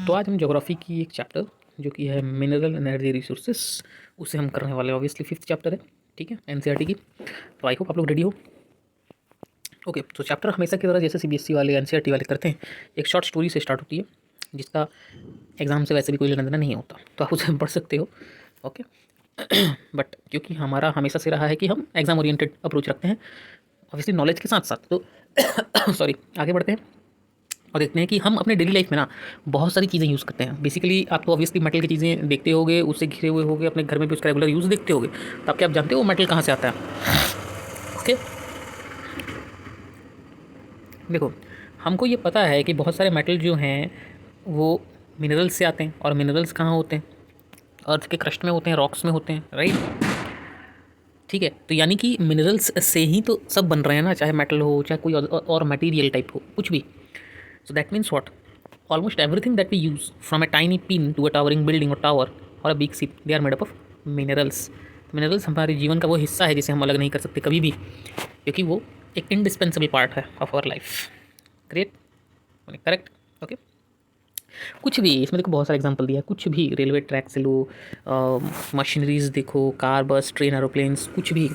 तो आज हम ज्योग्राफी की एक चैप्टर जो कि है मिनरल एनर्जी रिसोर्सेस उसे हम करने वाले हैं। ऑब्वियसली फिफ्थ चैप्टर है, ठीक है, एनसीईआरटी की। तो आई होप आप लोग रेडी हो। ओके, तो चैप्टर हमेशा की तरह जैसे सीबीएसई वाले एनसीईआरटी वाले करते हैं, एक शॉर्ट स्टोरी से स्टार्ट होती है जिसका एग्जाम से वैसे भी कोई लेना देना नहीं होता, तो आप उसे पढ़ सकते हो। ओके बट क्योंकि हमारा हमेशा से रहा है कि हम एग्जाम ओरिएंटेड अप्रोच रखते हैं ऑब्वियसली नॉलेज के साथ साथ, तो सॉरी आगे बढ़ते हैं और देखते हैं कि हम अपने डेली लाइफ में ना बहुत सारी चीज़ें यूज़ करते हैं। बेसिकली आप तो ऑब्वियसली मेटल की चीज़ें देखते होगे, उससे घिरे हुए होगे, अपने घर में भी उसका रेगुलर यूज़ देखते होगे। तो आप क्या आप जानते हो वो मेटल कहाँ से आता है? ओके, देखो, हमको ये पता है कि बहुत सारे मेटल जो हैं वो मिनरल्स से आते हैं, और मिनरल्स कहाँ होते हैं? अर्थ के क्रस्ट में होते हैं, रॉक्स में होते हैं, राइट। ठीक है, तो यानी कि मिनरल्स से ही तो सब बन रहे हैं ना, चाहे मेटल हो, चाहे कोई और मटेरियल टाइप हो, कुछ भी। So that means what? Almost everything that we use, from a tiny pin to a towering building or tower or a big ship, they are made up of minerals. Minerals हमारे जीवन का वो हिस्सा है जिसे हम अलग नहीं कर सकते कभी भी, क्योंकि वो एक इंडिस्पेंसेबल पार्ट है of our life. Great, correct. Okay, कुछ भी इसमें देखो बहुत सारे एग्जांपल दिया है, कुछ भी रेलवे ट्रैक से लो, मशीनरीज देखो, कार, बस, ट्रेन, एरोप्लेन्स, कुछ भी,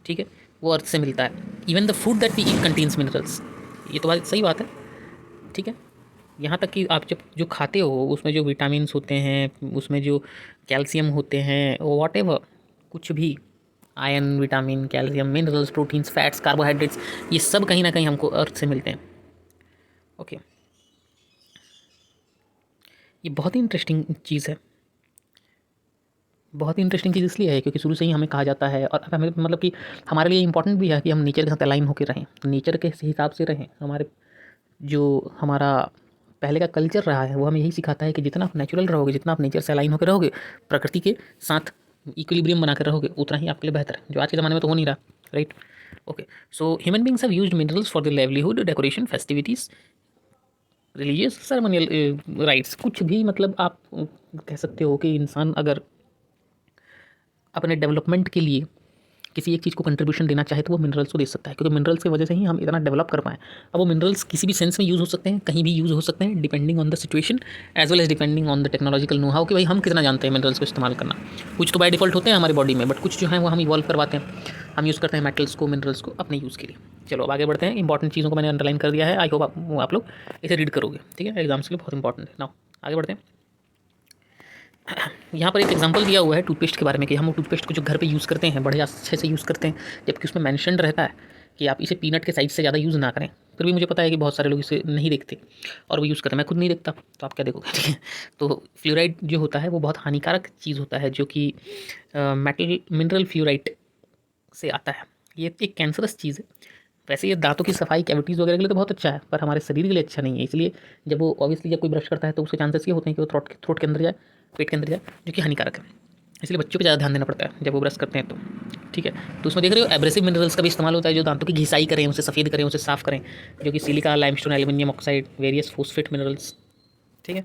ठीक है, वो अर्थ से मिलता है। Even the food that we eat contains minerals, ये तो बात सही बात है, ठीक है। यहाँ तक कि आप जब जो खाते हो उसमें जो विटामिन्स होते हैं, उसमें जो कैल्शियम होते हैं, वॉटेवर, कुछ भी, iron, vitamin, calcium, minerals, proteins, fats, carbohydrates, ये सब कहीं ना कहीं हमको अर्थ से मिलते हैं। ओके, ये बहुत ही इंटरेस्टिंग चीज़ है। बहुत ही इंटरेस्टिंग चीज़ इसलिए है क्योंकि शुरू से ही हमें कहा जाता है, और हमें मतलब कि हमारे लिए इंपॉर्टेंट भी है कि हम नेचर के साथ अलाइन होकर रहें, नेचर के हिसाब से रहें। जो हमारा पहले का कल्चर रहा है वो हमें यही सिखाता है कि जितना आप नेचुरल रहोगे, जितना आप नेचर से अलाइन होकर रहोगे, प्रकृति के साथ इक्विलिब्रियम बनाकर रहोगे, उतना ही आपके लिए बेहतर है, जो आज के ज़माने में तो हो नहीं रहा, right. Okay, so human beings have used minerals for the livelihood, decoration, festivities, religious, ceremonial rights, कुछ भी, मतलब आप कह सकते हो कि इंसान अगर अपने डेवलपमेंट के लिए किसी एक चीज़ को कंट्रीब्यूशन देना चाहे तो वो मिनरल्स को दे सकता है, क्योंकि मिनरल्स की वजह से ही हम इतना डेवलप कर पाएँ। अब वो मिनरल्स किसी भी सेंस में यूज़ हो सकते हैं, कहीं भी यूज़ हो सकते हैं, depending on the situation as well as depending on the technological know how, कि भाई हम कितना जानते हैं मिनरल्स को इस्तेमाल करना। कुछ तो बाय डिफ़ॉल्ट होते हैं हमारी बॉडी में, बट कुछ जो है वो हम इवॉल्व करवाते हैं, हम यूज़ करते हैं मेटल्स को, मिनरल्स को अपने यूज़ के लिए। चलो अब आगे बढ़ते हैं। इंपॉर्टेंट चीज़ों को मैंने अंडरलाइन कर दिया है, आई होप आप लोग इसे रीड करोगे, ठीक है, एग्जाम्स के लिए बहुत इंपॉर्टेंट है। नाउ आगे बढ़ते हैं। यहाँ पर एक एग्जांपल दिया हुआ है टूथपेस्ट के बारे में कि हम टूथपेस्ट को जो घर पे यूज़ करते हैं बड़े अच्छे से यूज़ करते हैं, जबकि उसमें मेंशन्ड रहता है कि आप इसे पीनट के साइज़ से ज़्यादा यूज़ ना करें। फिर भी मुझे पता है कि बहुत सारे लोग इसे नहीं देखते और वो यूज़ करते हैं, मैं खुद नहीं देखता, तो आप क्या देखोगे, ठीक है। तो फ्लोराइड जो होता है वो बहुत हानिकारक चीज़ होता है, जो कि मेटल मिनरल फ्लोराइड से आता है। ये एक कैंसरस चीज़ है। वैसे ये दांतों की सफाई, कैविटीज़ वगैरह के लिए तो बहुत अच्छा है, पर हमारे शरीर के लिए अच्छा नहीं है। इसलिए जब वो ऑब्वियसली जब कोई ब्रश करता है तो उसके चांसेस ये होते हैं कि वो थ्रोट के अंदर जाए, पेट के अंदर जाए, जो कि हानिकारक है। इसलिए बच्चों पे ज़्यादा ध्यान देना पड़ता है जब वो ब्रश करते हैं तो, ठीक है। तो उसमें देख रहे हो एब्रेसिव मिनरल्स का भी इस्तेमाल होता है, जो दांतों की घिसाई करें, उसे सफ़ेद करें, उसे साफ़ करें, जो कि silica, limestone, aluminium oxide, various phosphate minerals, ठीक है।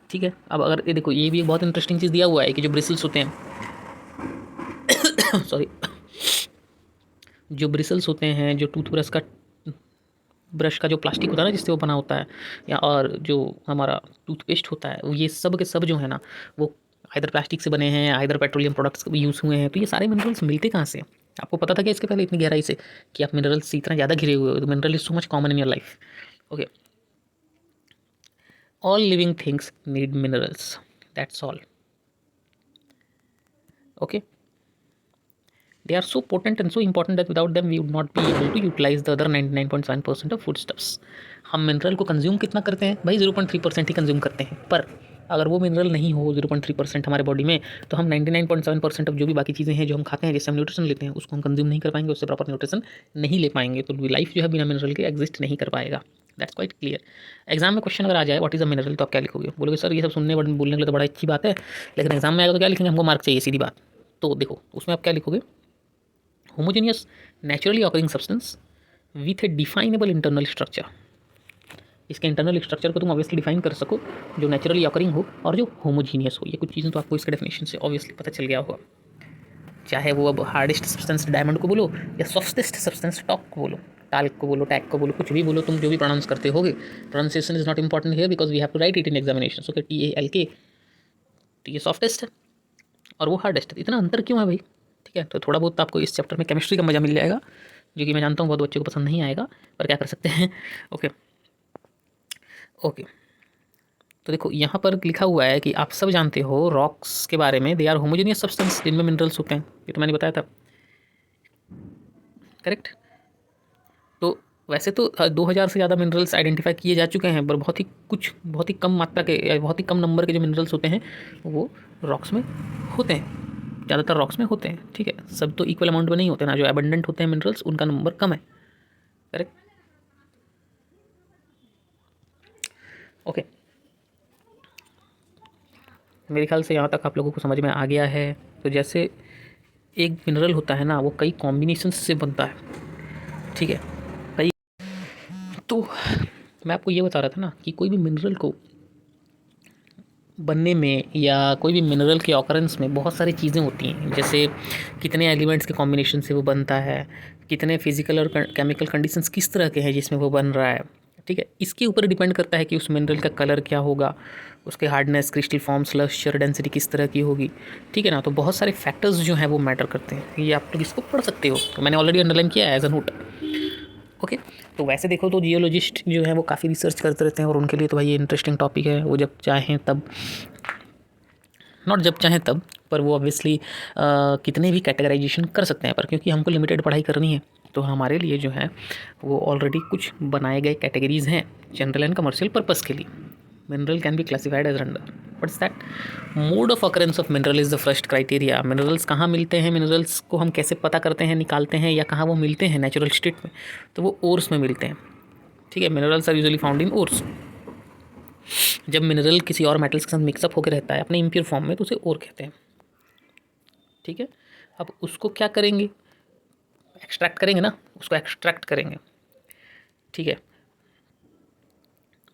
ठीक है, अब अगर ये देखो, ये भी एक बहुत इंटरेस्टिंग चीज़ दिया हुआ है कि जो ब्रिसल्स होते हैं सॉरी, जो ब्रिसल्स होते हैं, जो टूथब्रश का ब्रश का जो प्लास्टिक होता है ना जिससे वो बना होता है, या और जो हमारा टूथपेस्ट होता है, वो ये सब के सब जो है ना वो आइदर प्लास्टिक से बने हैं, आइदर पेट्रोलियम प्रोडक्ट्स भी यूज़ हुए हैं। तो ये सारे मिनरल्स मिलते कहाँ से? आपको पता था कि इसके पहले इतनी गहराई से कि आप मिनरल्स से इतना ज़्यादा घिरे हुए हो? Mineral is so much common in your life. Okay, all living things need minerals, that's all. Okay, they are so potent and so important that without them we would not be able to utilize the other 99.7% of foodstuffs. हम mineral को consume कितना करते हैं भाई? 0.3% ही consume करते हैं, पर अगर वो मिनरल नहीं हो 0.3% हमारे बॉडी में, तो हम 99.7% ऑफ जो भी बाकी चीज़ें हैं जो हम खाते हैं, जिससे हम न्यूट्रिशन लेते हैं, उसको हम कंज्यूम नहीं कर पाएंगे, उससे प्रॉपर न्यूट्रिशन नहीं ले पाएंगे। तो लाइफ जो है बिना मिनरल के एग्जिस्ट नहीं कर पाएगा। That's quite clear. एग्जाम में क्वेश्चन अगर आ जाए व्हाट इज़ अ मिनरल, तो आप क्या लिखोगे? बोलोगे सर ये सब सुनने बोलने के लिए तो बड़ा अच्छी बात है, लेकिन एग्जाम में आएगा तो क्या लिखेंगे? हमको मार्क चाहिए, सीधी बात। तो देखो उसमें आप क्या लिखोगे? Homogeneous naturally occurring substance with A definable internal structure. इसके इंटरनल स्ट्रक्चर को तुम ऑब्वियसली डिफाइन कर सको, जो नेचुरली ऑकरिंग हो और जो होमोजीनियस हो। ये कुछ चीज़ें तो आपको इसके डेफिनेशन से ऑब्वियसली पता चल गया होगा। चाहे वो अब हार्डेस्ट सब्सटेंस डायमंड को बोलो या सॉफ्टेस्ट सब्सटेंस टॉक को बोलो, टाल्क को बोलो, टैग को बोलो, कुछ भी बोलो, तुम जो भी प्रोनाउंस करते होगे, pronunciation is not important here because we have to write it in examination. Okay, TALK, तो ये सॉफ्टेस्ट है और वो हार्डेस्ट है। इतना अंतर क्यों है भाई? ठीक है, तो थोड़ा बहुत आपको इस चैप्टर में केमिस्ट्री का मज़ा मिल जाएगा, जो कि मैं जानता हूँ बहुत बच्चों को पसंद नहीं आएगा, पर क्या कर सकते हैं। ओके ओके, तो देखो यहाँ पर लिखा हुआ है कि आप सब जानते हो रॉक्स के बारे में, दे आर होमोजेनियस सब्सटेंस जिनमें मिनरल्स होते हैं, ये तो मैंने बताया था, करेक्ट। तो वैसे तो 2000 से ज़्यादा मिनरल्स आइडेंटिफाई किए जा चुके हैं, पर बहुत ही कम मात्रा के या बहुत ही कम नंबर के जो मिनरल्स होते हैं वो रॉक्स में होते हैं, ज़्यादातर रॉक्स में होते हैं। ठीक है, सब तो इक्वल अमाउंट में नहीं होते ना, जो एबंडेंट होते हैं मिनरल्स उनका नंबर कम है, करेक्ट। ओके, मेरे ख्याल से यहाँ तक आप लोगों को समझ में आ गया है। तो जैसे एक मिनरल होता है ना, वो कई कॉम्बिनेशन से बनता है, ठीक है, कई। तो मैं आपको ये बता रहा था ना कि कोई भी मिनरल को बनने में या कोई भी मिनरल के ऑकरेंस में बहुत सारी चीज़ें होती हैं, जैसे कितने एलिमेंट्स के कॉम्बिनेशन से वो बनता है, कितने फिजिकल और केमिकल कंडीशंस किस तरह के हैं जिसमें वो बन रहा है। ठीक है, इसके ऊपर डिपेंड करता है कि उस मिनरल का कलर क्या होगा, उसके हार्डनेस, क्रिस्टल फॉर्म, स्लशर डेंसिटी किस तरह की होगी। ठीक है ना, तो बहुत सारे फैक्टर्स जो हैं वो मैटर करते हैं, ये आप लोग इसको पढ़ सकते हो, तो मैंने ऑलरेडी अंडरलाइन किया है एज अ नोट। ओके, तो वैसे देखो तो जियोलॉजिस्ट जो है वो काफ़ी रिसर्च करते रहते हैं, और उनके लिए तो भाई ये इंटरेस्टिंग टॉपिक है, वो जब चाहें तब, नॉट जब चाहें तब, पर वो ऑब्वियसली कितने भी कैटेगराइजेशन कर सकते हैं, पर क्योंकि हमको लिमिटेड पढ़ाई करनी है तो हमारे लिए जो है वो ऑलरेडी कुछ बनाए गए कैटेगरीज हैं जनरल एंड कमर्शियल पर्पस के लिए। Mineral can be classified as under, what's that? Mode of occurrence of mineral is the first criteria. Minerals कहाँ मिलते हैं, मिनरल्स को हम कैसे पता करते हैं, निकालते हैं, या कहाँ वो मिलते हैं नेचुरल स्टेट में, तो वो ओर्स में मिलते हैं। ठीक है, minerals are usually found in ores. जब मिनरल किसी और मेटल्स के साथ मिक्सअप होकर रहता है अपने इम्प्योर फॉर्म में, तो उसे ओर कहते हैं। ठीक है, अब उसको क्या करेंगे, एक्सट्रैक्ट करेंगे ना, उसको एक्सट्रैक्ट करेंगे। ठीक है,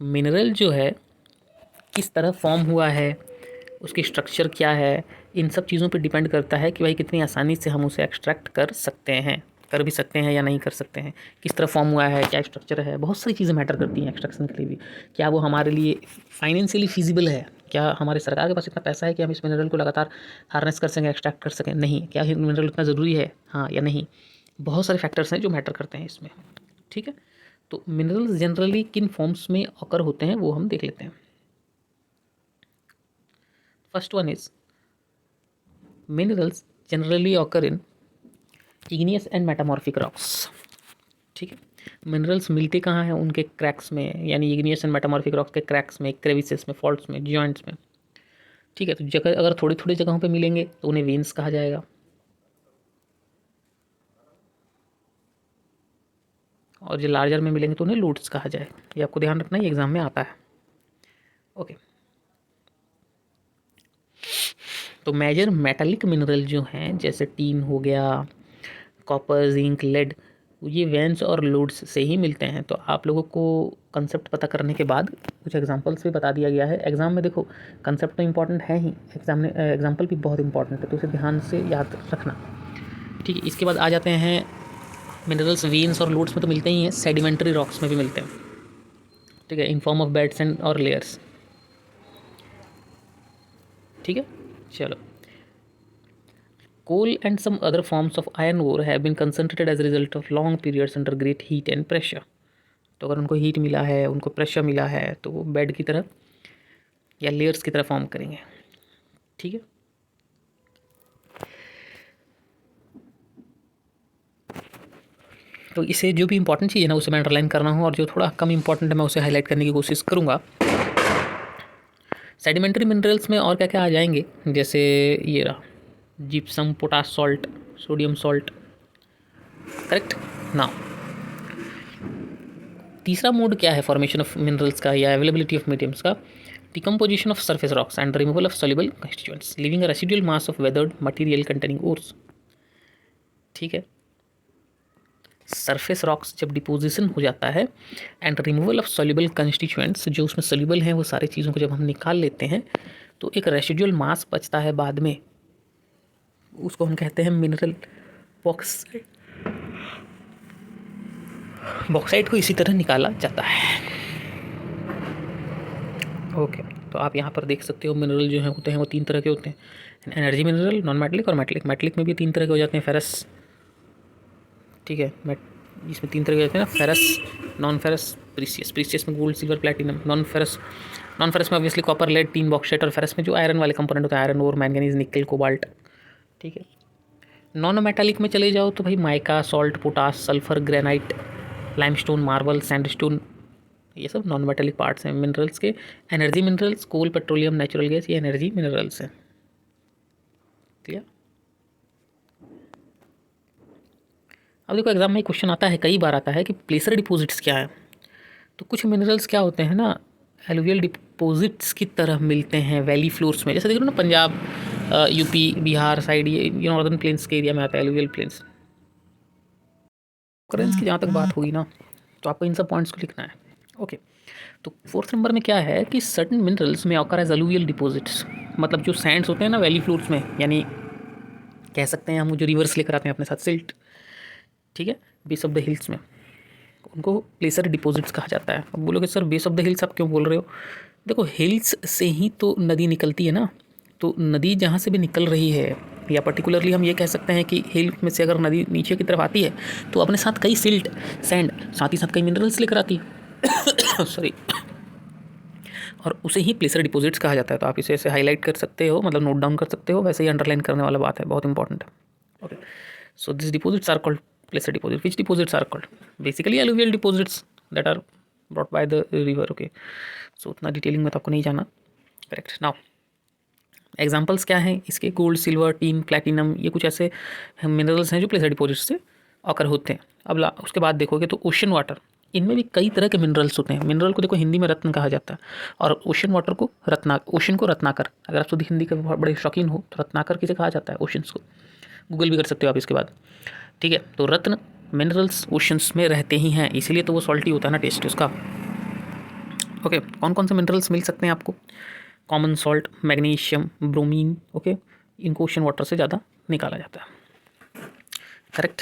मिनरल जो है किस तरह फॉर्म हुआ है, उसकी स्ट्रक्चर क्या है, इन सब चीज़ों पे डिपेंड करता है कि भाई कितनी आसानी से हम उसे एक्सट्रैक्ट कर सकते हैं, कर भी सकते हैं या नहीं कर सकते हैं, किस तरह फॉर्म हुआ है, क्या स्ट्रक्चर है, बहुत सारी चीज़ें मैटर करती हैं एक्सट्रैक्शन के लिए भी। क्या वो हमारे लिए फाइनेंशियली फिजिबल है, क्या हमारे सरकार के पास इतना पैसा है कि हम इस मिनरल को लगातार हार्नेस कर सकें, एक्सट्रैक्ट कर सकें, नहीं। क्या मिनरल इतना ज़रूरी है, हाँ या नहीं। बहुत सारे फैक्टर्स हैं जो मैटर करते हैं इसमें। ठीक है, तो मिनरल्स जनरली किन फॉर्म्स में ऑकर होते हैं वो हम देख लेते हैं। First one is minerals generally occur in igneous and metamorphic rocks. ठीक है, मिनरल्स मिलते कहाँ हैं, उनके क्रैक्स में, यानी इग्नियस एंड मेटामॉर्फिक रॉक्स के क्रैक्स में, क्रेविसेस में, फॉल्ट्स में, जॉइंट्स में। ठीक है, तो जगह अगर थोड़ी थोड़ी जगहों पे मिलेंगे तो उन्हें वेन्स कहा जाएगा, और जो लार्जर में मिलेंगे तो उन्हें लूट्स कहा जाएगा। ये आपको ध्यान रखना, ये एग्जाम में आता है। ओके, तो मेजर मेटालिक मिनरल जो हैं जैसे टीन हो गया, कॉपर, जिंक, लेड, ये वेंस और लूड्स से ही मिलते हैं। तो आप लोगों को कंसेप्ट पता करने के बाद कुछ एग्जांपल्स भी बता दिया गया है। एग्जाम में देखो कंसेप्ट तो इंपॉर्टेंट है ही, एग्जाम्पल भी बहुत इंपॉर्टेंट है, तो उसे ध्यान से याद रखना। ठीक है, इसके बाद आ जाते हैं मिनरल्स वेन्स और लूड्स में तो मिलते ही हैं, सेडिमेंट्री रॉक्स में भी मिलते हैं। ठीक है, इन फॉर्म ऑफ बेड्स एंड और लेयर्स। ठीक है, चलो। Coal and some other forms of iron ore have been concentrated as a result of long periods under great heat and pressure. तो अगर उनको हीट मिला है, उनको प्रेशर मिला है, तो वो बेड की तरह या लेयर्स की तरह फॉर्म करेंगे। ठीक है, तो इसे जो भी इंपॉर्टेंट चीज़ है ना उसे मैं अंडरलाइन करना हूँ, और जो थोड़ा कम इंपॉर्टेंट है मैं उसे हाईलाइट करने की कोशिश करूँगा। सेडिमेंट्री मिनरल्स में और क्या क्या आ जाएंगे, जैसे ये रहा gypsum, potash salt, sodium salt, correct. Now तीसरा मोड क्या है फॉर्मेशन ऑफ मिनरल्स का या अवेलेबिलिटी ऑफ मीडियम्स का? Decomposition of surface rocks and removal of soluble constituents living a residual mass of weathered material containing ores. ठीक है, surface rocks जब deposition हो जाता है and removal of soluble constituents, जो उसमें सॉल्युबल हैं वो सारी चीज़ों को जब हम निकाल लेते हैं, तो एक रेसिडुअल मास बचता है बाद में उसको हम कहते हैं मिनरल बॉक्साइट। बॉक्साइट को इसी तरह निकाला जाता है। ओके, तो आप यहाँ पर देख सकते हो मिनरल जो है होते हैं वो 3 तरह के होते हैं, एनर्जी मिनरल, नॉन मेटेलिक और मेटेलिक। मेटेलिक में भी 3 तरह के हो जाते हैं, फेरस, ठीक है, इसमें 3 तरह के होते हैं ना, ferrous, non ferrous, precious. Precious में gold, silver, platinum. Non ferrous में obviously copper, lead, tin, bauxite. और फेरस में जो आयरन वाले कंपोनेंट होते हैं, iron ore, manganese, nickel, cobalt, ठीक है। नॉन मेटालिक में चले जाओ तो भाई mica, salt, potash, sulphur, granite, limestone, marble, sandstone, ये सब नॉन मेटालिक पार्ट्स हैं मिनरल्स के। Energy minerals, coal, petroleum, natural gas, ये एनर्जी मिनरल्स हैं। क्लियर? अब देखो एग्जाम में क्वेश्चन आता है, कई बार आता है कि प्लेसर डिपॉजिट्स क्या है। तो कुछ मिनरल्स क्या होते हैं ना, एलुवियल डिपॉजिट्स की तरह मिलते हैं वैली फ्लोर्स में। जैसे देखो ना पंजाब, यूपी, बिहार साइड, ये नॉर्दर्न प्लेन्स के एरिया में आता है एलुवियल प्लेन्स। करेंस की जहाँ तक बात होगी ना, तो आपको इन सब पॉइंट्स को लिखना है। ओके, तो 4th नंबर में क्या है कि सर्टन मिनरल्स में ऑकर एज एलुवियल डिपॉजिट्स, मतलब जो सैंड्स होते हैं ना वैली फ्लोर्स में, यानी कह सकते हैं हम जो रिवर्स लेकर आते हैं अपने साथ, सिल्ट, ठीक है, बेस ऑफ द हिल्स में, उनको प्लेसर डिपॉजिट्स कहा जाता है। अब बोलोगे sir base of the hills आप क्यों बोल रहे हो? देखो हिल्स से ही तो नदी निकलती है ना, तो नदी जहाँ से भी निकल रही है, या पर्टिकुलरली हम ये कह सकते हैं कि हिल में से अगर नदी नीचे की तरफ आती है तो अपने साथ कई सिल्ट, सैंड, साथ ही साथ कई मिनरल्स लेकर आती है सॉरी, और उसे ही प्लेसर डिपॉजिट्स कहा जाता है। तो आप इसे ऐसे हाईलाइट कर सकते हो, मतलब नोट डाउन कर सकते हो, वैसे ही अंडरलाइन करने वाला बात है, बहुत इंपॉर्टेंट है। Okay, so this deposits are called placer deposit. Which deposits are called? Basically alluvial deposits that are brought by the river. Okay, so उतना डिटेलिंग में तो आपको नहीं जाना। करेक्ट। नाउ एग्जाम्पल्स क्या हैं इसके? गोल्ड, सिल्वर, टीन, प्लैटिनम, ये कुछ ऐसे मिनरल्स हैं जो प्लेसर डिपॉजिट से ऑकर होते हैं। अब उसके बाद देखोगे तो ओशन वाटर, इनमें भी कई तरह के मिनरल्स होते हैं। मिनरल को देखो हिंदी में रत्न कहा जाता है, और ओशन वाटर को ओशन को रत्नाकर। अगर आप शुद्ध हिंदी के बहुत बड़े शौकीन हो तो रत्नाकर किसे कहा जाता है? ओशंस को। गूगल भी कर सकते हो आप इसके बाद, ठीक है। तो रत्न मिनरल्स ओशंस में रहते ही हैं, इसीलिए तो वो सॉल्टी होता है ना टेस्ट उसका। ओके, कौन कौन से मिनरल्स मिल सकते हैं आपको? Common salt, magnesium, bromine, okay, इनको ओशन वाटर से ज़्यादा निकाला जाता है। Correct,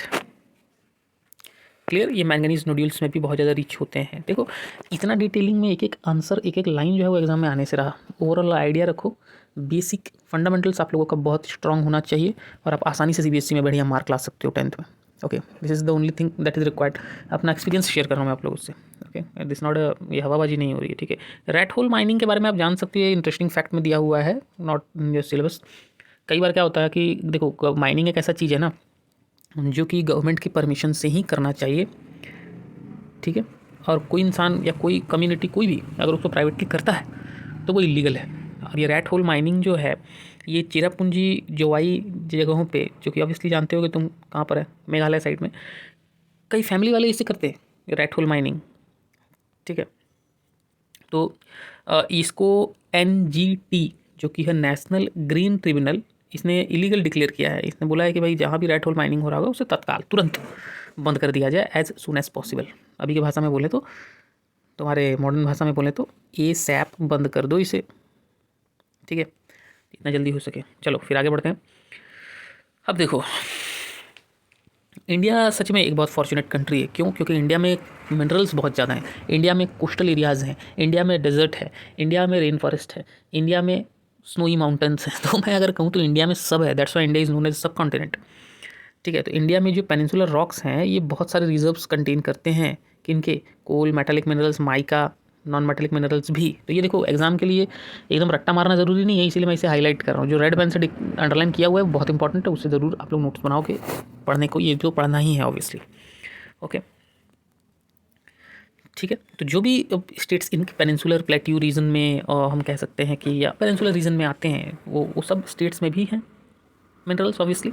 clear. ये मैंगनीज नोड्यूल्स में भी बहुत ज़्यादा रिच होते हैं। देखो इतना डिटेलिंग में एक एक आंसर, एक एक लाइन जो है वो एग्जाम में आने से रहा। ओवरऑल आइडिया रखो, बेसिक फंडामेंटल्स आप लोगों का बहुत स्ट्रांग होना चाहिए, और आप आसानी से सीबीएसई में बढ़िया मार्क ला सकते हो 10th में। Okay, this is the only thing that is required. अपना एक्सपीरियंस शेयर कर रहा हूँ मैं आप लोगों से। ओके, दिस नॉट ये हवाबाजी नहीं हो रही है, ठीक है। रैट होल माइनिंग के बारे में आप जान सकते हैं, इंटरेस्टिंग फैक्ट में दिया हुआ है, नॉट इन योर सिलेबस। कई बार क्या होता है कि देखो माइनिंग एक ऐसा चीज़ है ना जो कि गवर्नमेंट की परमिशन से ही करना चाहिए, ठीक है। और कोई इंसान या कोई कम्युनिटी कोई भी अगर उसको प्राइवेटली करता है तो वो इलीगल है। और ये रैट होल माइनिंग जो है ये चेरापूंजी जोवाई जगहों पे, जो कि ऑब्वियसली जानते हो कि तुम कहाँ पर है, मेघालय साइड में, कई फैमिली वाले इसे करते हैं रैट होल माइनिंग, ठीक है। तो इसको NGT जो कि है नेशनल ग्रीन ट्रिब्यूनल, इसने इलीगल डिक्लेयर किया है। इसने बोला है कि भाई जहाँ भी रैट होल माइनिंग हो रहा होगा उसे तत्काल तुरंत बंद कर दिया जाए, एज सुन एज पॉसिबल। अभी की भाषा में बोले तो, तुम्हारे मॉडर्न भाषा में बोले तो ASAP बंद कर दो इसे, ठीक है, जितना जल्दी हो सके। चलो फिर आगे बढ़ते हैं। अब देखो इंडिया सच में एक बहुत फॉर्चुनेट कंट्री है। क्यों? क्योंकि इंडिया में मिनरल्स बहुत ज़्यादा हैं, इंडिया में कोस्टल एरियाज़ हैं, इंडिया में डेजर्ट है, इंडिया में रेन फॉरेस्ट है, इंडिया में स्नोई माउंटेन्स हैं। तो मैं अगर कहूँ तो इंडिया में सब है, that's why India is known as subcontinent, ठीक है। तो इंडिया में जो पेनिनसुलर रॉक्स हैं ये बहुत सारे रिजर्व्स कंटेन करते हैं, किनके? Coal, metallic minerals, mica, non metallic minerals भी। तो ये देखो एग्जाम के लिए एकदम रट्टा मारना ज़रूरी नहीं है, इसीलिए मैं इसे हाईलाइट कर रहा हूँ। जो रेड पेन से अंडरलाइन किया हुआ है बहुत इंपॉर्टेंट है, उससे ज़रूर आप लोग नोट्स बनाओगे पढ़ने को, ये तो पढ़ना ही है ऑब्वियसली। ओके, ठीक है। तो जो भी स्टेट्स इनके पेनिनसुलर प्लेट्यू रीजन में हम कह सकते हैं कि या पेनिनसुलर रीजन में आते हैं, वो सब स्टेट्स में भी हैं मिनरल्स ऑब्वियसली,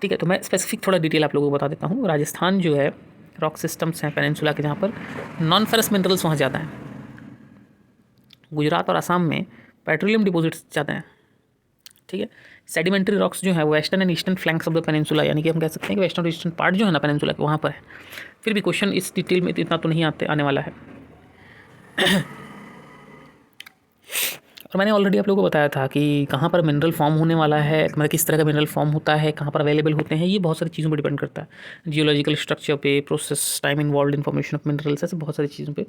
ठीक है। तो मैं स्पेसिफिक थोड़ा डिटेल आप लोगों को बता देता हूँ। राजस्थान जो है रॉक सिस्टम्स हैं पेनिनसुला के, जहाँ पर नॉन फेरस मिनरल्स वहाँ ज़्यादा हैं। गुजरात और असम में पेट्रोलियम डिपॉजिट्स ज़्यादा हैं, ठीक है। सेडिमेंट्री रॉक्स जो है वो western and eastern flanks of the peninsula, यानी कि हम कह सकते हैं कि वेस्टर्न और ईस्टर्न पार्ट जो है ना पेनिनसुला के, वहाँ पर है। फिर भी क्वेश्चन इस डिटेल में इतना तो नहीं आने वाला है। और मैंने ऑलरेडी आप लोगों को बताया था कि कहाँ पर मिनरल फॉर्म होने वाला है, मतलब किस तरह का मिनरल फॉर्म होता है, कहाँ पर अवेलेबल होते हैं, ये बहुत सारी चीज़ों पर डिपेंड करता है। जियोलॉजिकल स्ट्रक्चर पे, process, time involve in formation of minerals, ऐसे बहुत सारी चीज़ों पे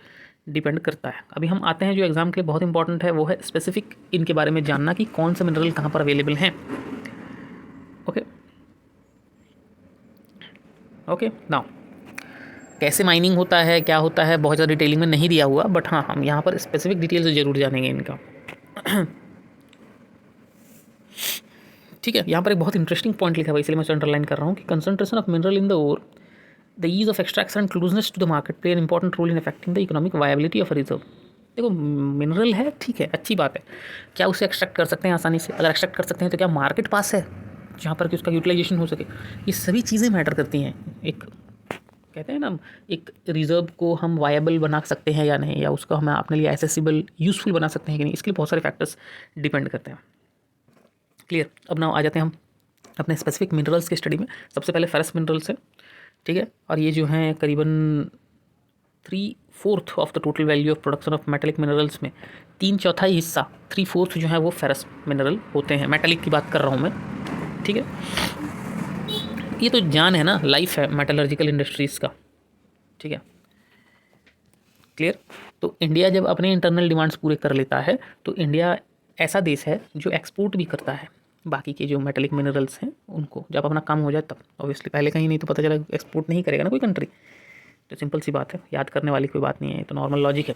डिपेंड करता है। अभी हम आते हैं जो एग्जाम के लिए बहुत इंपॉर्टेंट है, वो है स्पेसिफिक इनके बारे में जानना कि कौन से मिनरल कहाँ पर अवेलेबल हैं। ओके ओके नाउ कैसे माइनिंग होता है, क्या होता है, बहुत ज़्यादा डिटेलिंग में नहीं दिया हुआ, बट हाँ हम यहाँ पर स्पेसिफिक डिटेल से ज़रूर जानेंगे इनका। ठीक है, यहाँ पर एक बहुत इंटरेस्टिंग पॉइंट लिखा हुआ है, इसलिए मैं अंडरलाइन कर रहा हूँ कि concentration of mineral in the ore, the ease of extraction and closeness to the market play an important role in affecting the economic viability of reserve. देखो मिनरल है, ठीक है, अच्छी बात है, क्या उसे एक्सट्रैक्ट कर सकते हैं आसानी से? अगर एक्सट्रैक्ट कर सकते हैं तो क्या मार्केट पास है जहाँ पर कि उसका यूटिलाइजेशन हो सके? ये सभी चीज़ें मैटर करती हैं। एक कहते हैं ना, एक रिजर्व को हम वायबल बना सकते हैं या नहीं, या उसको हम अपने लिए एसेसिबल यूज़फुल बना सकते हैं कि नहीं, इसके लिए बहुत सारे फैक्टर्स डिपेंड करते हैं। क्लियर? अब ना आ जाते हैं हम अपने स्पेसिफिक मिनरल्स की स्टडी में। सबसे पहले फेरस मिनरल्स है, ठीक है, और ये जो हैं करीबन 3/4 of the total value of production of metallic minerals में 3/4 हिस्सा, 3/4 जो है वो फेरस मिनरल होते हैं। मेटेलिक की बात कर रहा हूँ मैं, ठीक है। ये तो जान है ना, लाइफ है मेटलर्जिकल इंडस्ट्रीज़ का, ठीक है, क्लियर। तो इंडिया जब अपने इंटरनल डिमांड्स पूरे कर लेता है तो इंडिया ऐसा देश है जो एक्सपोर्ट भी करता है बाकी के जो मेटेलिक मिनरल्स हैं उनको, जब अपना काम हो जाए तब। ऑब्वियसली पहले कहीं नहीं तो पता चला एक्सपोर्ट नहीं करेगा ना कोई कंट्री, तो सिंपल सी बात है, याद करने वाली कोई बात नहीं है, तो नॉर्मल लॉजिक है।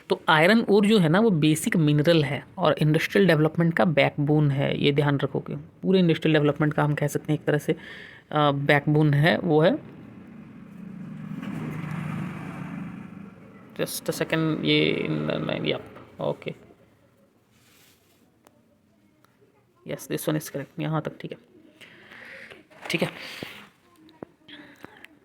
तो आयरन ओर जो है ना वो बेसिक मिनरल है और इंडस्ट्रियल डेवलपमेंट का बैकबोन है, ये ध्यान रखोगे। पूरे इंडस्ट्रियल डेवलपमेंट का हम कह सकते हैं एक तरह से बैकबोन है, वो है, जस्ट अ सेकेंड, ये okay, yes this one is correct, यहाँ तक ठीक है, ठीक है।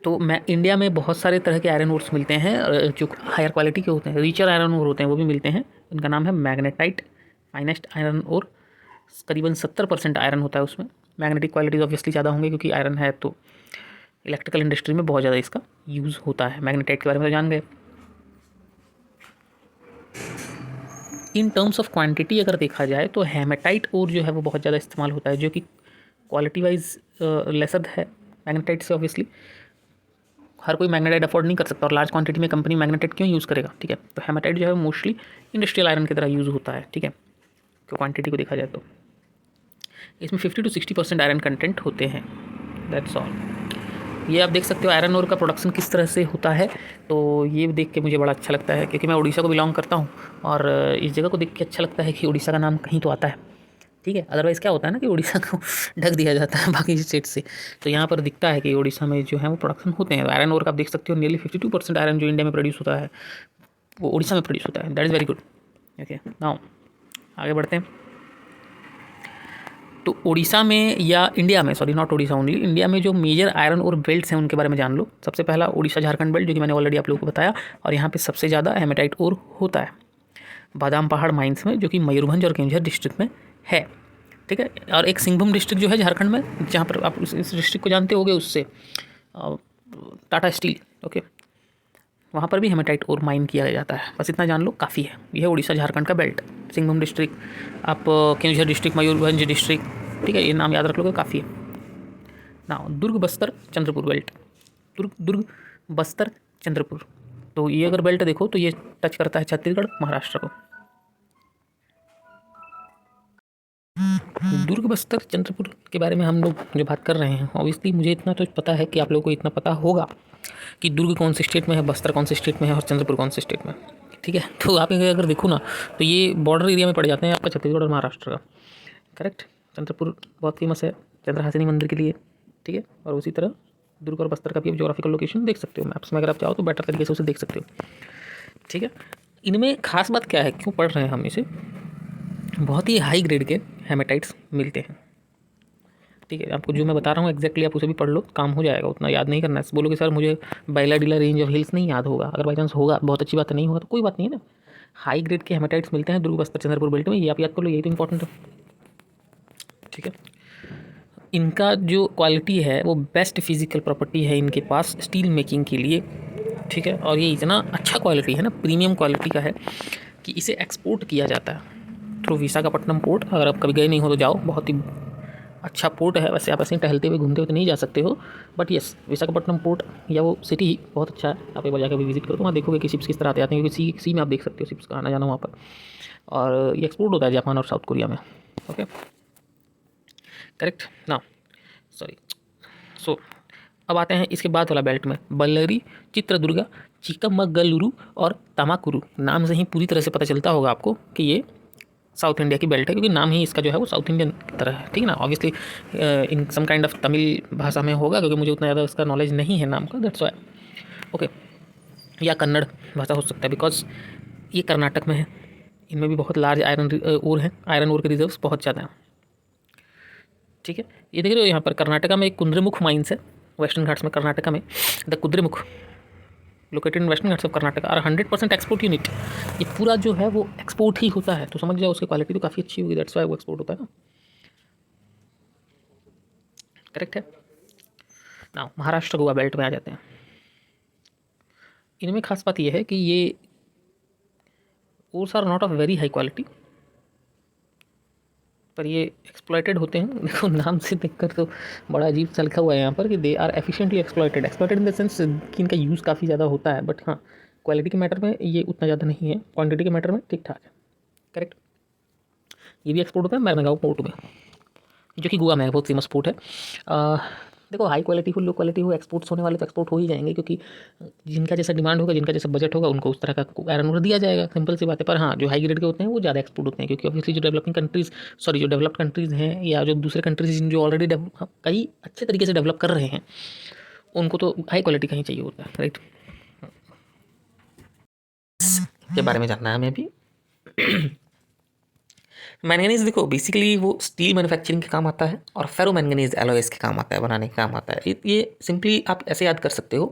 तो मैं इंडिया में बहुत सारे तरह के आयरन ओर्स मिलते हैं जो हायर क्वालिटी के होते हैं, रिचर आयरन ओर होते हैं, वो भी मिलते हैं। इनका नाम है मैग्नेटाइट, फाइनेस्ट आयरन ओर, करीबन 70% आयरन होता है उसमें। मैग्नेटिक क्वालिटीज ऑब्वियसली ज़्यादा होंगे क्योंकि आयरन है, तो इलेक्ट्रिकल इंडस्ट्री में बहुत ज़्यादा इसका यूज़ होता है। मैग्नेटाइट के बारे में तो जान गए। इन टर्म्स ऑफ क्वांटिटी अगर देखा जाए तो हेमेटाइट ओर जो है वो बहुत ज़्यादा इस्तेमाल होता है, जो कि क्वालिटी वाइज लेसर है मैग्नेटाइट से। ऑब्वियसली हर कोई मैग्नेटाइट अफोर्ड नहीं कर सकता और लार्ज क्वांटिटी में कंपनी मैग्नेटाइट क्यों यूज़ करेगा, ठीक है। तो हेमेटाइट जो है मोस्टली इंडस्ट्रियल आयरन की तरह यूज़ होता है, ठीक है, तो क्वांटिटी को देखा जाए तो इसमें 50 to 60% आयरन कंटेंट होते हैं, दैट्स ऑल। ये आप देख सकते हो आयरन ओर का प्रोडक्शन किस तरह से होता है, तो ये देख के मुझे बड़ा अच्छा लगता है क्योंकि मैं उड़ीसा को बिलोंग करता हूँ और इस जगह को देख के अच्छा लगता है कि उड़ीसा का नाम कहीं तो आता है, ठीक है। अदरवाइज़ क्या होता है ना कि उड़ीसा को ढक दिया जाता है बाकी स्टेट से, तो यहाँ पर दिखता है कि उड़ीसा में जो है वो प्रोडक्शन होते हैं। आयरन ओर का आप देख सकते हो नियरली 52% आयरन जो इंडिया में प्रोड्यूस होता है वो उड़ीसा में प्रोड्यूस होता है, that is very good. Okay now आगे बढ़ते हैं। तो उड़ीसा में या इंडिया में, sorry not Orissa only, India में जो मेजर आयरन और बेल्ट्स हैं उनके बारे में जान लो। सबसे पहला उड़ीसा झारखंड बेल्ट, जो कि मैंने ऑलरेडी आप लोगों को बताया, और यहाँ पे सबसे ज़्यादा हेमेटाइट ओर होता है बादाम पहाड़ माइंस में, जो कि मयूरभंज और केंझर डिस्ट्रिक्ट में है, ठीक है। और एक सिंहभूम डिस्ट्रिक्ट जो है झारखंड में, जहाँ पर आप इस डिस्ट्रिक्ट को जानते होगे उससे, टाटा स्टील, ओके, वहाँ पर भी हेमेटाइट ओर माइन किया जाता है। बस इतना जान लो काफ़ी है। यह है उड़ीसा झारखंड का बेल्ट, सिंहभूम डिस्ट्रिक्ट, आप केंझर डिस्ट्रिक्ट, मयूरभंज डिस्ट्रिक्ट, ठीक है, ये नाम याद रख लोगे काफ़ी है ना। दुर्ग बस्तर चंद्रपुर बेल्ट, दुर्ग बस्तर चंद्रपुर, तो ये अगर बेल्ट देखो तो ये टच करता है छत्तीसगढ़ महाराष्ट्र को। दुर्ग बस्तर चंद्रपुर के बारे में हम लोग जो बात कर रहे हैं, ऑब्वियसली मुझे इतना तो पता है कि आप लोगों को इतना पता होगा कि दुर्ग कौन से स्टेट में है, बस्तर कौन से स्टेट में है और चंद्रपुर कौन से स्टेट में, ठीक है। तो आप अगर देखो ना तो ये बॉर्डर एरिया में पड़ जाते हैं आपका छत्तीसगढ़ और महाराष्ट्र का, करेक्ट। चंद्रपुर बहुत फेमस है चंद्रहासिनी मंदिर के लिए, ठीक है, और उसी तरह दुर्ग और बस्तर का भी आप जोग्राफिकल लोकेशन देख सकते हो मैप्स में, अगर आप चाहो तो बेटर तरीके से उसे देख सकते हो, ठीक है। इनमें खास बात क्या है, क्यों पढ़ रहे हैं हम इसे, बहुत ही हाई ग्रेड के हेमेटाइट्स मिलते हैं, ठीक है। आपको जो मैं बता रहा हूँ एग्जैक्टली आप उसे भी पढ़ लो, काम हो जाएगा, उतना याद नहीं करना है। बोलोगे सर मुझे बैला डीला रेंज ऑफ हिल्स नहीं याद होगा, अगर बाई चांस होगा बहुत अच्छी बात है, नहीं होगा तो कोई बात नहीं है ना। हाई ग्रेड के हेमेटाइट्स मिलते हैं दुर्ग बस्तर चंद्रपुर बेल्ट में, ये आप याद कर लो, यही तो इंपॉर्टेंट है, ठीक है। इनका जो क्वालिटी है वो बेस्ट फिजिकल प्रॉपर्टी है इनके पास स्टील मेकिंग के लिए, ठीक है। और ये इतना अच्छा क्वालिटी है ना, प्रीमियम क्वालिटी का है कि इसे एक्सपोर्ट किया जाता है। Through Visakhapatnam port. अगर आप कभी गए नहीं हो तो जाओ, बहुत ही अच्छा पोर्ट है। वैसे आप ऐसे ही टहलते हुए घूमते हुए तो नहीं जा सकते हो, बट येस विशाखापट्टनम पोर्ट या वो सिटी बहुत अच्छा है। आप एक बार जाकर भी विजिट करो तो वहाँ देखोगे कि शिप्स किस तरह आते हैं, क्योंकि सी में आप देख सकते हो शिप्स का आना जाना वहाँ पर। और ये एक्सपोर्ट होता है जापान और साउथ कोरिया में। ओके, करेक्ट ना, सॉरी। सो अब आते हैं इसके बाद वाला बेल्ट में, बल्लरी, चित्रदुर्गा, चिक्कमगलुरु और तमाकुरु। नाम से ही पूरी तरह से पता चलता होगा आपको कि ये साउथ इंडिया की बेल्ट है, क्योंकि नाम ही इसका जो है वो साउथ इंडियन की तरह है, ठीक है ना। Obviously in some kind of Tamil भाषा में होगा, क्योंकि मुझे उतना ज़्यादा उसका नॉलेज नहीं है नाम का, दैट्स वाई। ओके, या कन्नड़ भाषा हो सकता है, बिकॉज ये कर्नाटक में है। इनमें भी बहुत लार्ज आयरन ओर है, आयरन ओर के रिजर्व्स बहुत ज़्यादा हैं, ठीक है। ये देख रहे हो यहाँ पर कर्नाटका में एक कुद्रेमुख माइंस है, वेस्टर्न घाट्स में कर्नाटका में, the Kudremukh located in western Ghats of Karnataka और 100% एक्सपोर्ट यूनिट। ये पूरा जो है वो एक्सपोर्ट ही होता है, तो समझ जाओ उसकी क्वालिटी तो काफ़ी अच्छी होगी, दैट्स वाई वो एक्सपोर्ट होता है ना, करेक्ट है ना। महाराष्ट्र गोवा बेल्ट में आ जाते हैं। इनमें खास बात यह है कि ये ores are not of very high quality, पर ये एक्सप्लॉइटेड होते हैं। देखो नाम से देखकर तो बड़ा अजीब सा लिखा हुआ है यहाँ पर कि they are efficiently exploited. Exploited in the sense कि इनका यूज़ काफ़ी ज़्यादा होता है, बट हाँ क्वालिटी के मैटर में ये उतना ज़्यादा नहीं है, क्वांटिटी के मैटर में ठीक ठाक है, करेक्ट। ये भी एक्सपोर्ट होता है मैरगांव पोर्ट में, जो कि गोवा में है, बहुत फेमस पोर्ट है। देखो हाई क्वालिटी हो लो क्वालिटी हो, एक्सपोर्ट्स होने वाले तो एक्सपोर्ट हो ही जाएंगे, क्योंकि जिनका जैसा डिमांड होगा, जिनका जैसा बजट होगा, उनको उस तरह का आयरन ओर दिया जाएगा, सिंपल सी बात है। पर हाँ जो हाई ग्रेड के होते हैं वो ज़्यादा एक्सपोर्ट होते हैं, क्योंकि ऑब्वियसली जो डेवलपिंग कंट्रीज़, सॉरी जो डेवलप्ड कंट्रीज़ हैं या जो दूसरे कंट्रीज़ जो ऑलरेडी कई अच्छे तरीके से डेवलप कर रहे हैं, उनको तो हाई क्वालिटी का ही चाहिए होता है, राइट। के बारे में जानना है हमें भी। मैंगनीज देखो बेसिकली वो स्टील मैन्युफैक्चरिंग के काम आता है, और फेरो मैंगनीज एलॉयज के काम आता है, बनाने के काम आता है। ये सिंपली आप ऐसे याद कर सकते हो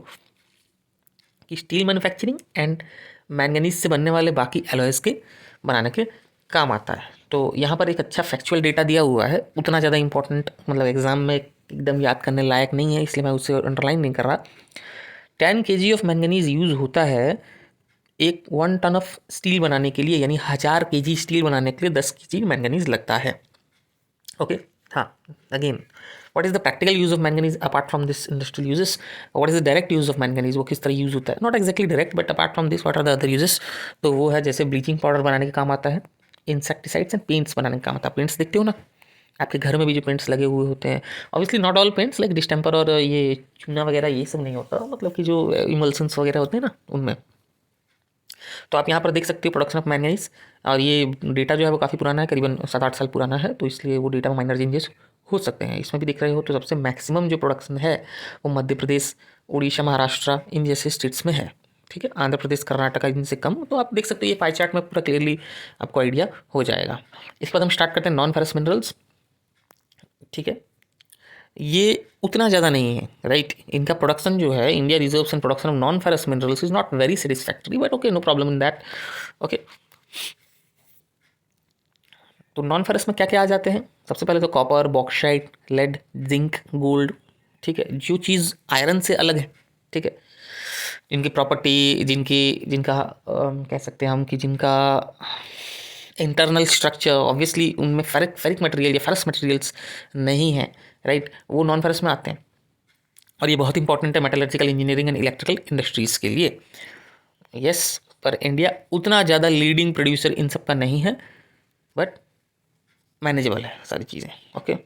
कि स्टील मैन्युफैक्चरिंग एंड मैंगनीज से बनने वाले बाकी एलॉयज के बनाने के काम आता है। तो यहाँ पर एक अच्छा फैक्चुअल डेटा दिया हुआ है, उतना ज़्यादा इंपॉर्टेंट मतलब एग्जाम में एकदम याद करने लायक नहीं है, इसलिए मैं उसे अंडरलाइन नहीं कर रहा। 10 kg ऑफ मैंगनीज यूज़ होता है एक 1 टन ऑफ स्टील बनाने के लिए, यानी 1000 kg स्टील बनाने के लिए 10 kg मैंगनीज लगता है। ओके, हाँ, again what is the practical use of manganese apart from this industrial usages, what is the direct use of manganese, वो किस तरह यूज होता है, not exactly direct but apart from this what are the other usages. तो वो है जैसे bleaching powder बनाने के काम आता है, इंसेक्टिसाइड्स एंड पेंट्स बनाने का काम आता है। पेंट्स देखते हो ना आपके घर में भी जो पेंट्स लगे हुए होते हैं, obviously not all paints like distemper और ये चूना वगैरह ये सब नहीं होता, मतलब कि जो इमल्सन्स वगैरह होते हैं ना उनमें। तो आप यहाँ पर देख सकते हो प्रोडक्शन ऑफ मैंगनीज, और ये डेटा जो है वो काफ़ी पुराना है, करीबन 7-8 साल पुराना है, तो इसलिए वो डेटा में माइनर चेंजेस हो सकते हैं। इसमें भी देख रहे हो तो सबसे मैक्सिमम जो प्रोडक्शन है वो मध्य प्रदेश, उड़ीसा, महाराष्ट्र इन जैसे स्टेट्स में है, ठीक है। आंध्र प्रदेश, कर्नाटका इनसे कम। तो आप देख सकते हो ये पाई चार्ट में पूरा क्लियरली आपको आइडिया हो जाएगा। इसके बाद हम स्टार्ट करते हैं नॉन फेरस मिनरल्स, ठीक है। ये उतना ज़्यादा नहीं है, राइट। इनका प्रोडक्शन जो है, India reserves and production of non ferrous minerals is not very satisfactory, but okay no problem in that, okay. तो नॉन फेरस में क्या क्या आ जाते हैं, सबसे पहले तो copper, bauxite, lead, zinc, gold, ठीक है। जो चीज़ आयरन से अलग है, ठीक है, जिनकी प्रॉपर्टी, जिनका कह सकते हैं हम कि जिनका इंटरनल स्ट्रक्चर ऑब्वियसली उनमें फेरिक मटेरियल या फेरस मटेरियल्स नहीं है, राइट, वो नॉन फेरस में आते हैं। और ये बहुत इंपॉर्टेंट है metallurgical engineering and electrical industries के लिए, यस। पर इंडिया उतना ज़्यादा लीडिंग प्रोड्यूसर इन सब का नहीं है, बट मैनेजेबल है सारी चीज़ें, ओके।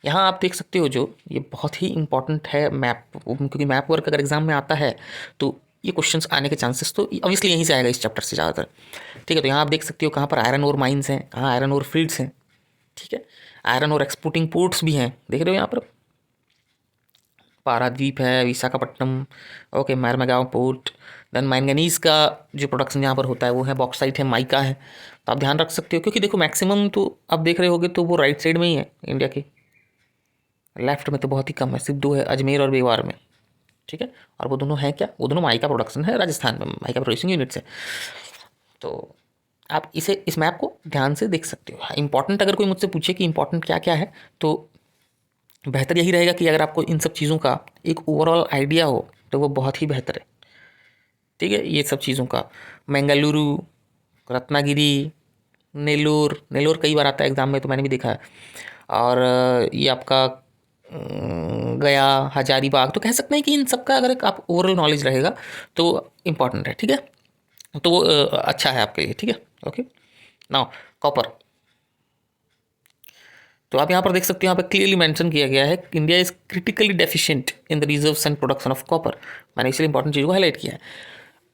यहाँ आप देख सकते हो जो ये बहुत ही इंपॉर्टेंट है मैप, क्योंकि मैप वर्क अगर एग्जाम में आता है तो ये क्वेश्चंस आने के चांसेस तो ऑब्वियसली यहीं से आएगा, इस चैप्टर से ज़्यादातर, ठीक है। तो यहाँ आप देख सकते हो कहाँ पर आयरन ओर माइंस हैं, कहाँ आयरन ओर फील्ड्स हैं, ठीक है। आयरन ओर एक्सपोर्टिंग पोर्ट्स भी हैं, देख रहे हो यहाँ पर पारादीप है, Visakhapatnam, okay, Marmagao port. Then manganese का जो प्रोडक्शन यहाँ पर होता है वो है बॉक्साइट है, माइका है। तो आप ध्यान रख सकते हो, क्योंकि देखो मैक्सिमम तो आप देख रहे होगे तो वो राइट साइड में ही है इंडिया के, लेफ्ट में तो बहुत ही कम है, सिर्फ 2 है, अजमेर और मेवाड़ में, ठीक है। और वो दोनों हैं क्या, वो दोनों माइका प्रोडक्शन है, राजस्थान में माइका प्रोड्यूसिंग यूनिट्स है। तो आप इस मैप को ध्यान से देख सकते हो। इंपॉर्टेंट अगर कोई मुझसे पूछे कि इंपॉर्टेंट क्या क्या है, तो बेहतर यही रहेगा कि अगर आपको इन सब चीज़ों का एक ओवरऑल आइडिया हो तो वो बहुत ही बेहतर है, ठीक है। ये सब चीज़ों का, बेंगलुरु, रत्नागिरी, नेल्लोर, नेल्लोर कई बार आता है एग्जाम में, तो मैंने भी देखा है। और ये आपका गया, हजारीबाग, तो कह सकते हैं कि इन सब का अगर एक आप ओवरऑल नॉलेज रहेगा तो इम्पॉर्टेंट है, ठीक है, तो वो अच्छा है आपके लिए, ठीक है। ओके, नाउ कॉपर, तो आप यहाँ पर देख सकते हो, यहाँ पर क्लियरली मेंशन किया गया है India is critically deficient in the reserves and production of copper. मैंने इसलिए इंपॉर्टेंट चीज़ को हाईलाइट किया है।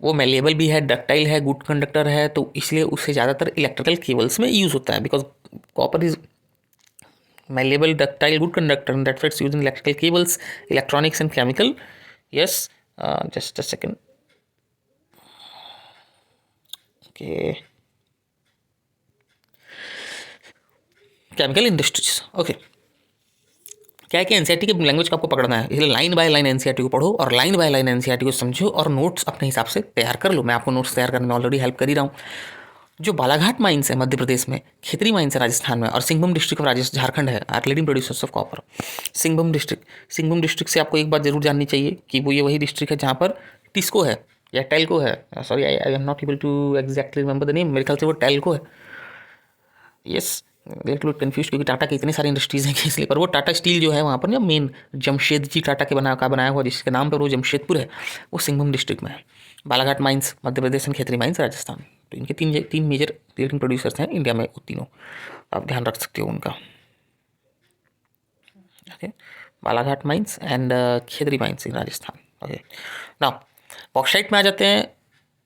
वो मेलेबल भी है, डक्टाइल है, गुड कंडक्टर है, तो इसलिए उससे ज़्यादातर इलेक्ट्रिकल केबल्स में यूज़ होता है, because copper is malleable, ductile, good conductor, and that's why it's used in electrical cables, electronics, and chemical. Yes, just a second. Okay, chemical industries. Okay, क्या है कि एनसीईआरटी के लैंग्वेज को आपको पकड़ना है, इसलिए लाइन बाय लाइन एनसीईआरटी को पढ़ो और लाइन बाय लाइन एनसीईआरटी को समझो और नोट्स अपने हिसाब से तैयार कर लो। मैं आपको नोट्स तैयार करने में ऑलरेडी हेल्प कर ही रहा हूँ। जो बालाघाट माइंस है मध्य प्रदेश में, खेतरी माइंस है राजस्थान में, और सिंहभूम डिस्ट्रिक्ट ऑफ राजस्थान झारखंड है, are leading producers of copper. Singhbhum district से आपको एक बात जरूर जाननी चाहिए कि वो ये वही डिस्ट्रिक्ट है जहाँ पर टिस्को है या टेल्को है। Sorry, I am not able to exactly remember the name, मेरे ख्याल से वो टेल्को है। यस, लिटिल कन्फ्यूज, क्योंकि टाटा के इतने सारे इंडस्ट्रीज़ हैं कि इसलिए, पर वो टाटा स्टील जो है वहाँ पर ना मेन जमशेदजी टाटा के बनाया हुआ, जिसके नाम पर वो जमशेदपुर है, वो सिंहभूम डिस्ट्रिक्ट में है। Balaghat mines Madhya Pradesh and Khetri mines Rajasthan, तो इनके तीन मेजर लीडिंग प्रोड्यूसर्स हैं इंडिया में, वो तीनों आप ध्यान रख सकते हो उनका। Okay, Balaghat mines and Khetri mines in Rajasthan. Okay, now bauxite में आ जाते हैं।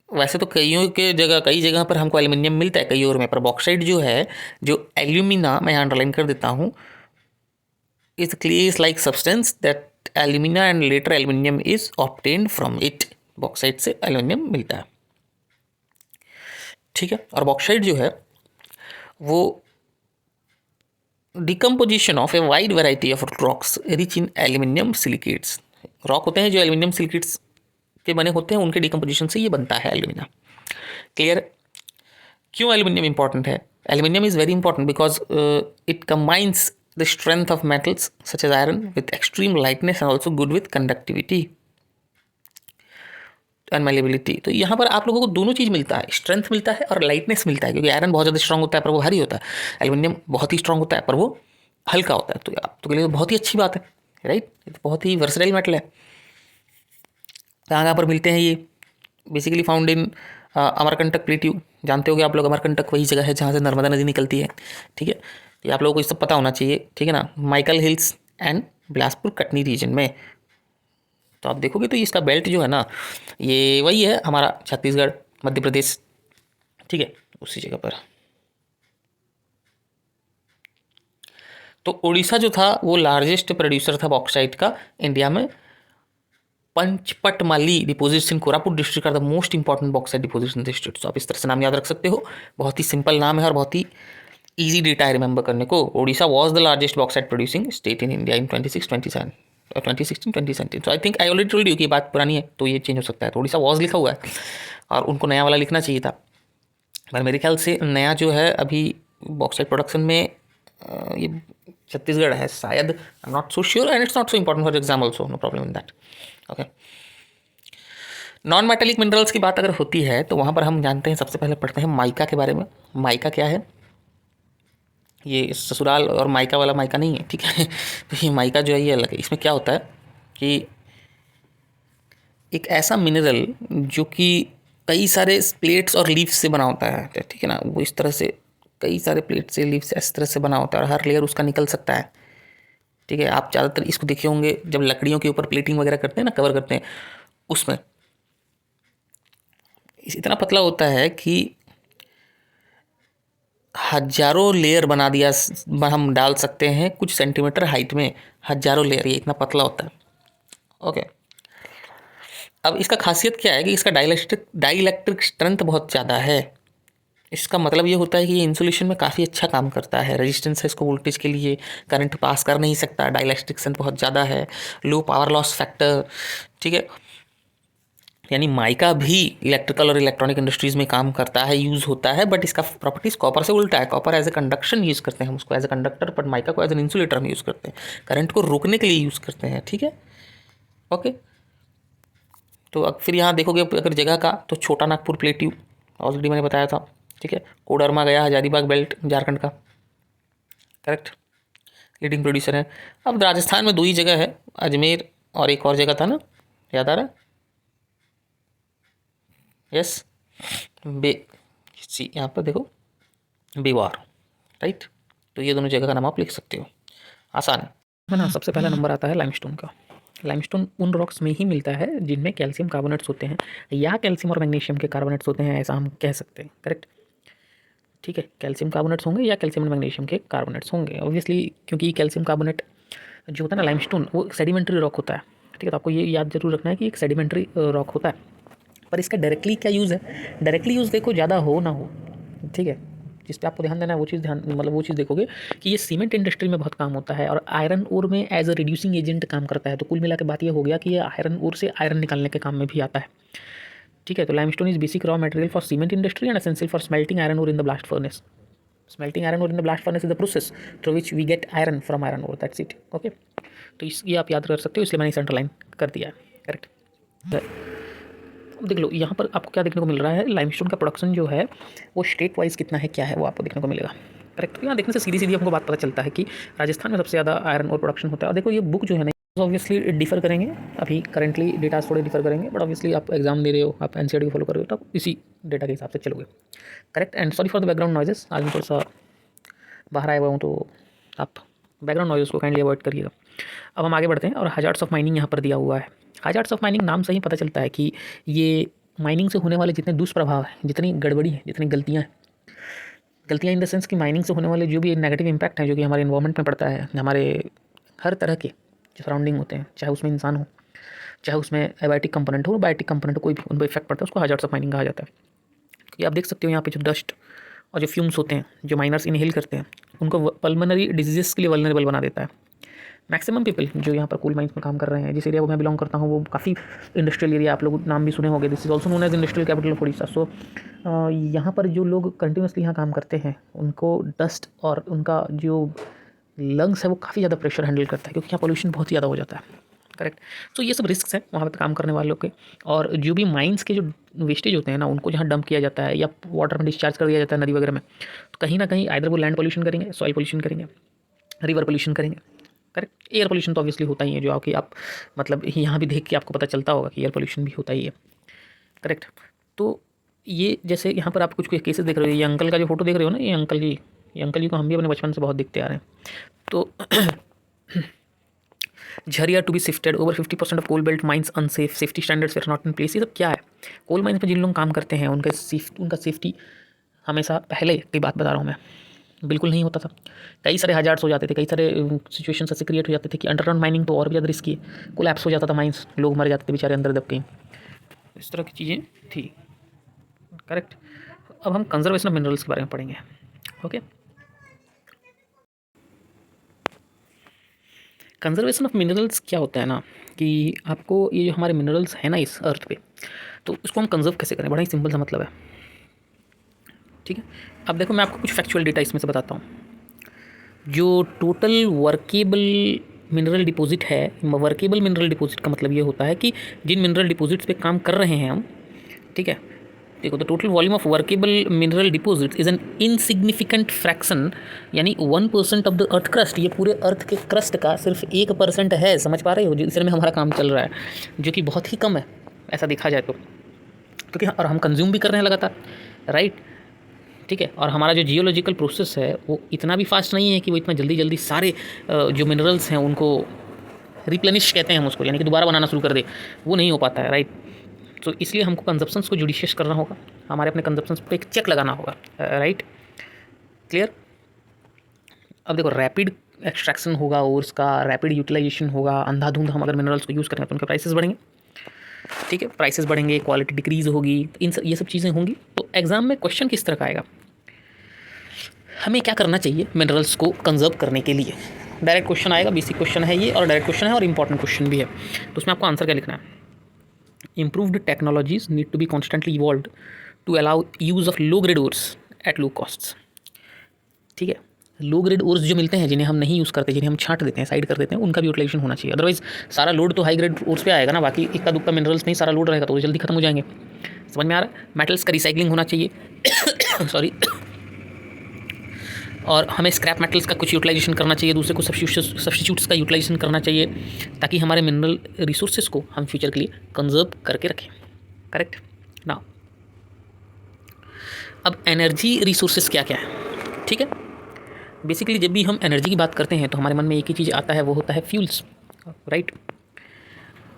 वैसे तो कई जगह पर हमको एल्यूमिनियम मिलता है, कई और में, पर बॉक्साइट जो है, जो एल्यूमिना, मैं यहाँ अंडरलाइन कर देता हूँ, is clays like substance that alumina and later aluminium is obtained from it. Bauxite से एल्यूमिनियम मिलता है, ठीक है। और बॉक्साइट जो है वो decomposition of a wide variety of rocks rich in aluminium silicates. Rock होते हैं जो एल्यूमिनियम सिलिकेट्स के बने होते हैं, उनके डिकम्पोजिशन से ये बनता है एल्यूमिना। क्लियर? क्यों एल्यूमिनियम इंपॉर्टेंट है? Aluminium is very important because it combines the strength of metals such as iron with extreme lightness and also good with conductivity and malleability. तो यहाँ पर आप लोगों को दोनों चीज़ मिलता है, स्ट्रेंथ मिलता है और लाइटनेस मिलता है, क्योंकि आयरन बहुत ज़्यादा स्ट्रांग होता है पर वो भारी होता है, एल्यूमिनियम बहुत ही स्ट्रांग होता है पर वो हल्का होता है। तो आप तो के लिए बहुत ही अच्छी बात है, राइट? ये तो बहुत ही वर्सटाइल मेटल है। कहाँ पर मिलते हैं ये? Basically found in Amarkantak plateau. जानते होगे आप लोग, अमरकंटक वही जगह है जहाँ से नर्मदा नदी निकलती है, ठीक है। तो आप लोगों को ये सब पता होना चाहिए, ठीक है ना। Maikal hills and Bilaspur Katni region में, तो आप देखोगे तो इसका बेल्ट जो है ना, ये वही है हमारा छत्तीसगढ़, मध्य प्रदेश, ठीक है, उसी जगह पर। तो उड़ीसा जो था वो लार्जेस्ट प्रोड्यूसर था बॉक्साइट का इंडिया में। Panchpatmali deposits in Koraput district are the most important bauxite deposits in district. तो आप इस तरह से नाम याद रख सकते हो, बहुत ही सिंपल नाम है और बहुत ही ईजी डेटा है रिमेंबर करने को। Odisha was the largest bauxite producing state in India in 2016 2017। तो I think I already told you कि बात पुरानी है तो ये चेंज हो सकता है। तो ओडिशा वॉज लिखा हुआ है और उनको नया वाला लिखना चाहिए था, पर मेरे ख्याल से नया जो है अभी बॉक्साइट प्रोडक्शन में ये छत्तीसगढ़ है शायद, I am not so sure and it's not so important for exam also, no problem in that. Okay, non metallic minerals की बात अगर होती है तो वहाँ पर हम जानते हैं, सबसे पहले पढ़ते हैं माइका के बारे में। माइका क्या है? ये ससुराल और माइका वाला माइका नहीं है, ठीक है। तो ये माइका जो है ये अलग है। इसमें क्या होता है कि एक ऐसा मिनरल जो कि कई सारे प्लेट्स और लीव्स से बना होता है, ठीक है ना। वो इस तरह से कई सारे प्लेट से, लीव्स इस तरह से बना होता है और हर लेयर उसका निकल सकता है, ठीक है। आप ज़्यादातर इसको देखे होंगे जब लकड़ियों के ऊपर प्लेटिंग वगैरह करते हैं ना, कवर करते हैं, उसमें इतना पतला होता है कि हजारों लेयर बना दिया हम डाल सकते हैं कुछ सेंटीमीटर हाइट में, हजारों लेयर, ये इतना पतला होता है। ओके, अब इसका खासियत क्या है कि इसका डाइलेक्ट्रिक स्ट्रेंथ बहुत ज़्यादा है। इसका मतलब ये होता है कि ये इंसुलेशन में काफ़ी अच्छा काम करता है, रेजिस्टेंस है इसको वोल्टेज के लिए, करंट पास कर नहीं सकता, डाइलेक्ट्रिक स्ट्रेंथ बहुत ज़्यादा है, लो पावर लॉस फैक्टर, ठीक है। यानी माइका भी इलेक्ट्रिकल और इलेक्ट्रॉनिक इंडस्ट्रीज़ में काम करता है, यूज़ होता है, बट इसका प्रॉपर्टीज़ कॉपर से उल्टा है। Copper as a conduction use करते हैं हम उसको as a conductor, but mica को एज एन इंसुलेटर में यूज़ करते हैं, करंट को रोकने के लिए यूज़ करते हैं, ठीक है। ओके, तो अब फिर यहाँ देखोगे अगर जगह का, तो छोटा नागपुर प्लेट्यू ऑलरेडी मैंने बताया था, ठीक ठीक है। कोडरमा गया, हजारीबाग बेल्ट झारखंड का, करेक्ट, लीडिंग प्रोड्यूसर है। अब राजस्थान में 2 ही जगह है, अजमेर और एक और जगह था ना, याद आ रहा है? यस, यहाँ पर देखो बेवार, राइट। तो ये दोनों जगह का नाम आप लिख सकते हो, आसान है ना। सबसे पहला नंबर आता है लाइमस्टोन का। लाइमस्टोन उन रॉक्स में ही मिलता है जिनमें कैल्शियम कार्बोनेट्स होते हैं, या कैल्शियम और मैग्नीशियम के कार्बोनेट्स होते हैं, ऐसा हम कह सकते हैं, करेक्ट। ठीक है, कैल्शियम कार्बोनेट्स होंगे या कैल्शियम और मैग्नीशियम के कार्बोनेट्स होंगे, ऑब्वियसली, क्योंकि कैल्शियम कार्बोनेट जो होता है ना लाइमस्टोन, वो सेडिमेंट्री रॉक होता है। ठीक है, तो आपको ये याद जरूर रखना है कि एक सेडिमेंट्री रॉक होता है। पर इसका डायरेक्टली क्या यूज़ है? डायरेक्टली यूज़ देखो ज़्यादा हो ना हो, ठीक है, जिस पे आपको ध्यान देना है वो चीज़ वो चीज़ देखोगे कि ये सीमेंट इंडस्ट्री में बहुत काम होता है और आयरन ओर में एज अ रिड्यूसिंग एजेंट काम करता है। तो कुल मिला के बात ये हो गया कि ये आयरन ओर से आयरन निकालने के काम में भी आता है। ठीक है, तो limestone is basic raw material for cement industry and essential for smelting iron ore in the blast furnace. Smelting iron ore in the blast furnace is the process through which we get iron from iron ore, that's it. Okay, तो ये आप याद कर सकते हो, इसलिए मैंने इसे अंडरलाइन कर दिया है, करेक्ट। देख लो यहाँ पर आपको क्या देखने को मिल रहा है, लाइमस्टोन का प्रोडक्शन जो है वो स्टेट वाइज कितना है, क्या है, वो आपको देखने को मिलेगा, करेक्ट। तो यहाँ देखने से सीधी सीधी हमको बात पता चलता है कि राजस्थान में सबसे ज़्यादा आयरन और प्रोडक्शन होता है। और देखो ये बुक जो है ना, ऑब्वियसली डिफर करेंगे, अभी करंटली डेटाज थोड़े डिफर करेंगे, बट ऑब्वियसली आप एग्जाम दे रहे हो, आप एनसीईआरटी को फॉलो कर रहे हो, तो इसी डेटा के हिसाब से चलोगे, correct. And sorry for the background noises, आज मैं थोड़ा सा बाहर आया हुआ हूँ, तो आप बैकग्राउंड नॉइज़ को काइंडली अवॉइड करिएगा। अब हम आगे बढ़ते हैं, और हजार्ड्स ऑफ माइनिंग यहाँ पर दिया हुआ है। हजार्ड्स ऑफ माइनिंग नाम से ही पता चलता है कि ये माइनिंग से होने वाले जितने दुष्प्रभाव हैं, जितनी गड़बड़ी है, जितनी गलतियाँ हैं, गलतियाँ इन द सेंस कि माइनिंग से होने वाले जो भी नेगेटिव इम्पैक्ट है जो कि हमारे इन्वायरमेंट में पड़ता है, हमारे हर तरह के जो सराउंडिंग होते हैं, चाहे उसमें इंसान हो, चाहे उसमें एबायोटिक कंपोनेंट हो, बायोटिक कंपोनेंट, कोई भी उन पर इफेक्ट पड़ता है, उसको हजार्ड्स ऑफ माइनिंग कहा जाता है। ये आप देख सकते हो यहाँ पे जो डस्ट और जो फ्यूम्स होते हैं जो माइनर्स इनहेल करते हैं, उनको पल्मोनरी डिजीज़ के लिए वल्नरेबल बना देता है। मैक्सिमम पीपल जो यहाँ पर कोल माइंस में काम कर रहे हैं, जिस एरिया को मैं बिलोंग करता हूँ वो काफ़ी इंडस्ट्रियल एरिया, आप लोग नाम भी सुने होंगे, this is also known as industrial capital of Orissa. So यहाँ पर जो लोग कंटिन्यूसली यहाँ काम करते हैं, उनको डस्ट और उनका जो लंग्स है वो काफ़ी ज़्यादा प्रेशर हैंडल करता है, क्योंकि यहाँ पोल्यूशन बहुत ज़्यादा हो जाता है, करेक्ट। तो ये सब रिस्क हैं वहाँ पे काम करने वालों के। और जो भी माइंस के जो वेस्टेज होते हैं ना, उनको जहाँ डंप किया जाता है या वाटर में डिस्चार्ज कर दिया जाता है नदी वगैरह में, तो कहीं ना कहीं आइदर वो लैंड पोल्यूशन करेंगे, सॉइल पोल्यूशन करेंगे, रिवर पोल्यूशन करेंगे, करेक्ट। एयर पोल्यूशन तो ऑब्वियसली होता ही है, जो आपकी आप मतलब यहाँ भी देख के आपको पता चलता होगा कि एयर पोल्यूशन भी होता ही है, करेक्ट। तो ये जैसे यहाँ पर आप कुछ कुछ केसेस देख रहे हो, ये अंकल का जो फोटो देख रहे हो ना, ये अंकल जी को हम भी अपने बचपन से बहुत दिखते आ रहे हैं। तो Jharia to be shifted, over 50% of coal belt mines unsafe, safety standards were not in place. ये सब क्या है? कोल माइंस में जिन लोग काम करते हैं उनका सेफ्टी हमेशा, पहले की बात बता रहा हूँ मैं, बिल्कुल नहीं होता था। कई सारे हजार्ड्स हो जाते थे, कई सारे सिचुएशंस ऐसे क्रिएट हो जाते थे कि अंडरग्राउंड माइनिंग तो और भी ज़्यादा रिस्की है, कोलैप्स हो जाता था माइंस, लोग मर जाते थे बेचारे अंदर दब के, इस तरह की चीज़ें थी, करेक्ट। अब हम कंजर्वेशन ऑफ मिनरल्स के बारे में पढ़ेंगे, ओके। कंजर्वेशन ऑफ मिनरल्स क्या होता है ना, कि आपको ये जो हमारे मिनरल्स हैं ना इस अर्थ पे, तो इसको हम कंजर्व कैसे करें, बड़ा ही सिंपल सा मतलब है, ठीक है। अब देखो मैं आपको कुछ फैक्चुअल डेटा इसमें से बताता हूँ। जो टोटल वर्केबल मिनरल डिपॉजिट है, वर्केबल मिनरल डिपॉजिट का मतलब ये होता है कि जिन मिनरल डिपॉजिट्स पे काम कर रहे हैं हम, ठीक है, देखो, the total volume of workable mineral deposits is an insignificant fraction, यानी 1% ऑफ द अर्थ क्रस्ट, ये पूरे अर्थ के क्रस्ट का सिर्फ 1% है, समझ पा रहे हो, जिसमें हमारा काम चल रहा है, जो कि बहुत ही कम है ऐसा देखा जाए तो, क्योंकि और हम कंज्यूम भी कर रहे हैं लगातार, राइट, ठीक है। और हमारा जो जियोलॉजिकल प्रोसेस है वो इतना भी फास्ट नहीं है कि वो इतना जल्दी जल्दी सारे जो मिनरल्स हैं उनको रिप्लेनिश कहते हैं हम उसको, यानी कि दोबारा बनाना शुरू कर दे, वो नहीं हो पाता है, राइट। तो इसलिए हमको कंजप्शंस को जुडिशियस करना होगा, हमारे अपने कंजप्शंस पे एक चेक लगाना होगा, राइट, क्लियर। अब देखो, रैपिड एक्सट्रैक्शन होगा और उसका रैपिड यूटिलाइजेशन होगा, अंधाधुंध हम अगर मिनरल्स को यूज़ करेंगे तो उनके प्राइसेस बढ़ेंगे, ठीक है, प्राइसेस बढ़ेंगे, क्वालिटी डिक्रीज़ होगी, ये सब चीज़ें होंगी। तो एग्जाम में क्वेश्चन किस तरह का आएगा, हमें क्या करना चाहिए मिनरल्स को कंजर्व करने के लिए, डायरेक्ट क्वेश्चन आएगा, बेसिक क्वेश्चन है ये, और डायरेक्ट क्वेश्चन है और इंपॉर्टेंट क्वेश्चन भी है। तो उसमें आपको आंसर क्या लिखना है, improved technologies need to be constantly evolved to allow use of low grade ores at low costs, ठीक है। लो ग्रेड ओर्स जो मिलते हैं जिन्हें हम नहीं यूज़ करते, जिन्हें हम छांट देते हैं, साइड कर देते हैं, उनका भी यूटिलाइजेशन होना चाहिए, अदरवाइज सारा लोड तो हाई ग्रेड ओर्स पे आएगा ना, बाकी इक्का दुक्का मिनरल्स नहीं सारा लोड रहेगा तो वो जल्दी खत्म हो जाएंगे, समझ में आ रहा है। मेटल्स का रिसाइकलिंग होना चाहिए सॉरी। और हमें स्क्रैप मेटल्स का कुछ यूटिलाइजेशन करना चाहिए, दूसरे को सब्स्टिट्यूट्स का यूटिलाइजेशन करना चाहिए, ताकि हमारे मिनरल रिसोर्सेज को हम फ्यूचर के लिए कंजर्व करके रखें। करेक्ट ना। अब एनर्जी रिसोर्सेज क्या क्या है, ठीक है। बेसिकली जब भी हम एनर्जी की बात करते हैं तो हमारे मन में एक ही चीज़ आता है, वो होता है फ्यूल्स, राइट।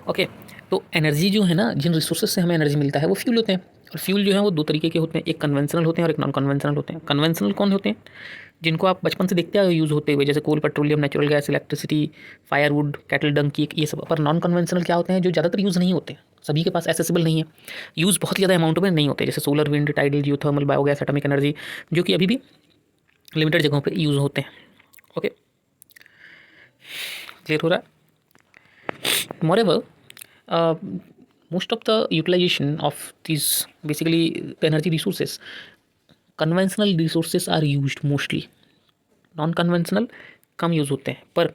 ओके, तो एनर्जी जो है ना, जिन रिसोर्सेज से हमें एनर्जी मिलता है वो फ्यूल होते हैं। और फ्यूल जो है वो दो तरीके के होते हैं, एक कन्वेंशनल होते हैं और एक नॉन कन्वेंशनल होते हैं। कन्वेंशनल कौन होते हैं? जिनको आप बचपन से देखते आए यूज़ होते हुए, जैसे coal, petroleum, natural gas, electricity, firewood, cattle dung की, ये सब। पर नॉन कन्वेंशनल क्या होते हैं? जो ज़्यादातर यूज़ नहीं होते, सभी के पास एसेसिबल नहीं है, यूज़ बहुत ज़्यादा अमाउंट में नहीं होते, जैसे solar, wind, tidal, geothermal, biogas, atomic energy, जो कि अभी भी लिमिटेड जगहों पर यूज़ होते हैं। ओके, क्लियर हो रहा है? Moreover, most of the utilization of these basically energy resources, conventional resources are used mostly, non conventional come use होते हैं। पर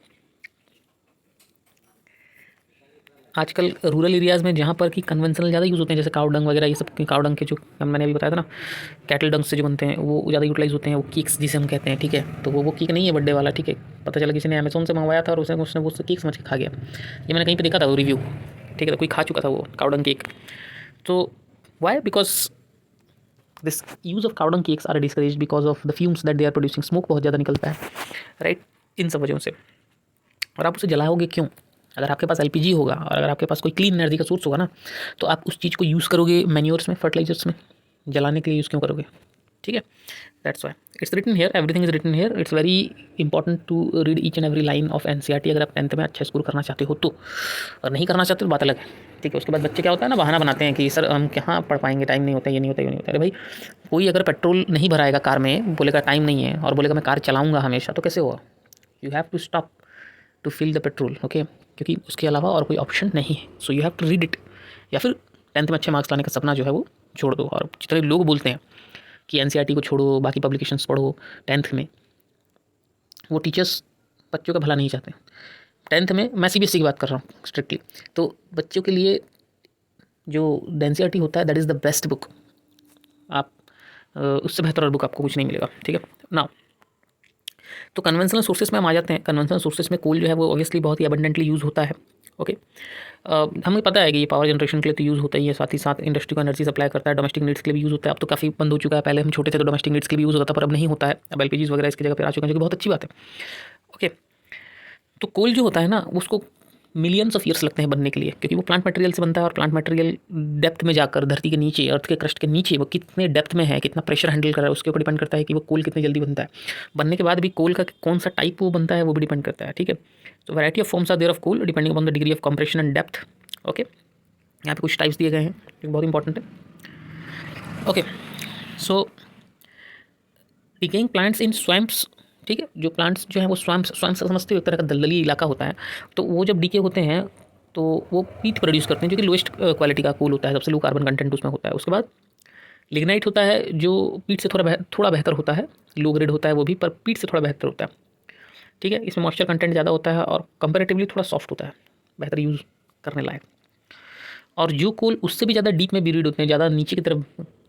आजकल रूरल एरियाज़ में जहाँ पर कि कन्वेंशनल ज़्यादा यूज़ होते हैं, जैसे काव डंग वगैरह, ये सब काव डंग के जो मैंने अभी बताया था ना, कैटल डंग से जो बनते हैं वो ज़्यादा यूटिलाइज होते हैं। वो केक्स जिसे हम कहते हैं, ठीक है। तो वो केक नहीं है बर्थडे वाला, ठीक है। पता चला किसी ने अमेज़ोन से मंगवाया था और उसने वो केक समझ के खा गया। ये मैंने कहीं पर देखा था वो रिव्यू, ठीक है। तो कोई खा चुका था वो काव डंग केक। तो why? Because this use of cow dung cakes are discourage because of the fumes that they are producing. Smoke बहुत ज़्यादा निकलता है, राइट, इन सब वजहों से। और आप उसे जलाओगे क्यों? अगर आपके पास एलपीजी होगा और अगर आपके पास कोई क्लीन एनर्जी का सोर्स होगा ना, तो आप उस चीज़ को यूज़ करोगे मैन्योर्स में, फर्टिलाइजर्स में, जलाने के लिए यूज़ क्यों करोगे? ठीक है, that's why it's written here, everything is written here. It's very important to read each and every line of NCERT अगर आप 10th में अच्छा स्कोर करना चाहते हो तो। और नहीं करना चाहते तो बात अलग है, ठीक है। उसके बाद बच्चे क्या होता है ना, बहाना बनाते हैं कि सर हम कहाँ पढ़ पाएंगे, टाइम नहीं होता, ये नहीं होता, ये नहीं होता। अरे भाई, कोई अगर पेट्रोल नहीं भराएगा कार में, बोलेगा टाइम नहीं है, और बोलेगा मैं कार चलाऊँगा हमेशा, तो कैसे होगा? You have to stop to fill the petrol, okay, क्योंकि उसके अलावा और कोई ऑप्शन नहीं है। So you have to read it. या फिर 10th में अच्छे मार्क्स लाने का सपना जो है वो छोड़ दो। और जितने लोग बोलते हैं कि एनसीईआरटी को छोड़ो, बाकी पब्लिकेशंस पढ़ो 10th में, वो टीचर्स बच्चों का भला नहीं चाहते। 10th में मैं सीबीएसई की बात कर रहा हूँ स्ट्रिक्टली, तो बच्चों के लिए जो एनसीईआरटी होता है that is the best book. आप उससे बेहतर और बुक आपको कुछ नहीं मिलेगा, ठीक है ना। तो कन्वेंशनल सोर्सेज में हम आ जाते हैं। कन्वेंशनल सोर्सेज में कोल जो है वो ऑब्वियसली बहुत ही अबंडेंटली यूज़ होता है, ओके। हमें पता है कि ये पावर जनरेशन के लिए तो यूज़ होता ही है, साथ ही साथ इंडस्ट्री को एनर्जी सप्लाई करता है, डोमेस्टिक नीड्स के लिए भी यूज़ होता है। अब तो काफ़ी बंद हो चुका है, पहले हम छोटे थे तो डोमेस्टिक नीड्स के लिए यूज़ होता था, पर अब नहीं होता है। अब एलपीजीज वगैरह इसकी जगह पर आ चुके हैं, जो कि बहुत अच्छी बात है, ओके। तो कोल जो होता है ना, उसको मिलियंस ऑफ ईयर्स लगते हैं बनने के लिए, क्योंकि वो प्लांट मटेरियल से बनता है। और प्लांट मटेरियल डेप्थ में जाकर, धरती के नीचे, अर्थ के क्रस्ट के नीचे वो कितने डेप्थ में है, कितना प्रेशर हैंडल कर रहा है, उसके ऊपर डिपेंड करता है कि वो कोल कितनी जल्दी बनता है। बनने के बाद भी कोल का कौन सा टाइप वो बनता है वो भी डिपेंड करता है, ठीक है। तो variety of forms are there of coal depending upon the degree of compression and depth, okay. यहाँ पे कुछ टाइप्स दिए गए हैं, जो बहुत इंपॉर्टेंट है, okay. So decaying plants in swamps, ठीक है। जो प्लांट्स जो हैं वो स्वैम्प्स समझते हो, एक तरह का दलदली इलाका होता है। तो वो जब डीके होते हैं तो वो पीट प्रोड्यूस करते हैं, जो कि लोएस्ट क्वालिटी का कोल होता है, सबसे लो कार्बन कंटेंट उसमें होता है। उसके बाद लिग्नाइट होता है, जो पीट से थोड़ा बेहतर होता है, लो ग्रेड होता है वो भी, पर पीट से थोड़ा बेहतर होता है, ठीक है। इसमें मॉइस्चर कंटेंट ज़्यादा होता है और कंपेरेटिवली थोड़ा सॉफ्ट होता है, बेहतर यूज़ करने लायक। और जो कोल उससे भी ज़्यादा डीप में बिरीड होते हैं, ज़्यादा नीचे की तरफ,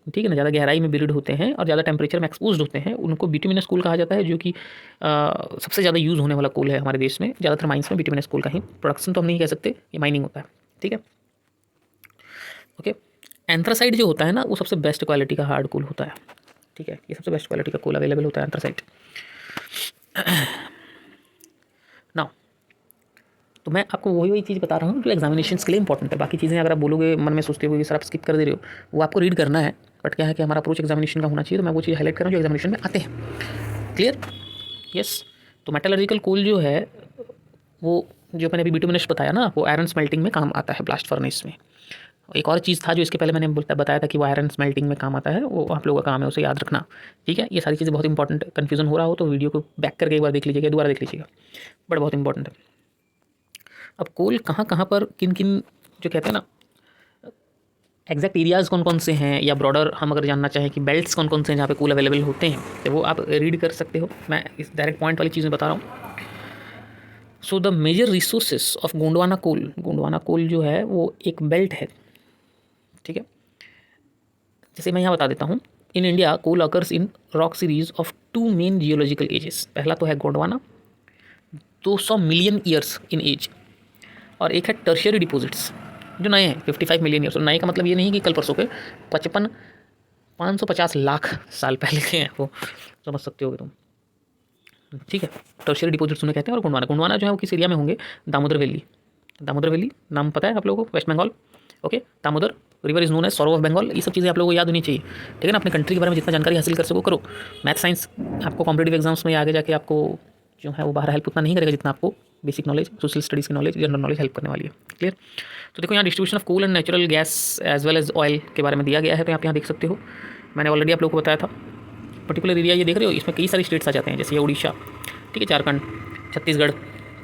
ठीक है ना, ज़्यादा गहराई में बिरीड होते हैं और ज़्यादा टेम्परेचर में एक्सपोज्ड होते हैं, उनको बिटुमिनस कोल कहा जाता है, जो कि सबसे ज़्यादा यूज़ होने वाला कोल है हमारे देश में। ज़्यादातर माइंस में बिटुमिनस कोल का ही प्रोडक्शन तो हम नहीं कह सकते, ये माइनिंग होता है, ठीक है, ओके। एंथ्रासाइट जो होता है ना, वो सबसे बेस्ट क्वालिटी का हार्ड कोल होता है, ठीक है। ये सबसे बेस्ट क्वालिटी का कोल अवेलेबल होता है, एंथ्रासाइट। नाउ तो मैं आपको वही चीज़ बता रहा हूँ जो एग्जामिनेशंस के लिए इंपॉर्टेंट है। बाकी चीज़ें अगर आप बोलोगे, मन में सोचते हो, ये सर आप स्किप कर दे रहे हो, वो आपको रीड करना है। बट क्या है कि हमारा अप्रोच एग्जामिनेशन का होना चाहिए, तो मैं वो चीज़ हाईलाइट कर रहा हूँ जो एग्जामिनेशन में आते हैं। क्लियर? यस। तो मेटलर्जिकल कोल जो है वो, जो मैंने अभी बिटुमिनस बताया ना, वो आयरन स्मेल्टिंग में काम आता है, ब्लास्ट फर्नेस में। एक और चीज़ था जो इसके पहले मैंने बताया था कि वो आयरन स्मेल्टिंग में काम आता है, वो आप लोगों का काम है उसे याद रखना, ठीक है। ये सारी चीज़ें बहुत इंपॉर्टेंट, कन्फ्यूजन हो रहा हो तो वीडियो को बैक करके एक बार देख लीजिएगा, दोबारा देख लीजिएगा, बट बहुत इंपॉर्टेंट है। अब कोल कहाँ कहाँ पर, किन किन, जो कहते हैं ना एग्जैक्ट एरियाज़ कौन कौन से हैं, या ब्रॉडर हम अगर जानना चाहें कि बेल्ट्स कौन कौन से हैं जहाँ पे कोल अवेलेबल होते हैं, तो वो आप रीड कर सकते हो। मैं इस डायरेक्ट पॉइंट वाली चीज़ में बता रहा हूँ। So the major resources of Gondwana coal जो है वो एक बेल्ट है, ठीक है। जैसे मैं यहाँ बता देता हूँ, in India coal occurs in rock series of 2 main geological ages. पहला तो है Gondwana 200 million years in age, और एक है टर्शियरी डिपॉजिट्स जो नए हैं 55 मिलियन ईयर्स। और नए का मतलब ये नहीं कि कल परसों के, 550 लाख साल पहले के हैं वो, समझ सकते होगे तुम। ठीक है, टर्शियरी डिपॉजिट्स उन्हें कहते हैं। और गोंडवाना जो है वो किस एरिया में होंगे, दामोदर वैली। दामोदर वैली नाम पता है आप लोगों को, West Bengal. Okay, Damodar river is known as sorrow of Bengal. ये सब चीज़ें आप लोगों को याद होनी चाहिए, ठीक है ना। अपने कंट्री के बारे में जितना जानकारी हासिल कर सको करो। मैथ साइंस आपको कॉम्पिटेटिव एग्जाम्स में आगे जाके आपको जो है वो बाहर हेल्प उतना नहीं करेगा जितना आपको बेसिक नॉलेज, सोशल स्टडीज़ की नॉलेज, जनरल नॉलेज हेल्प करने वाली है। क्लियर। तो देखो यहाँ distribution of coal and natural gas as well as oil के बारे में दिया गया है, तो आप यहाँ देख सकते हो। मैंने ऑलरेडी आप लोगों को बताया था। पर्टिकुलर एरिया ये देख रहे हो, इसमें कई सारे स्टेट्स आ जाते हैं, जैसे ये उड़ीसा, ठीक है, झारखंड, छत्तीसगढ़,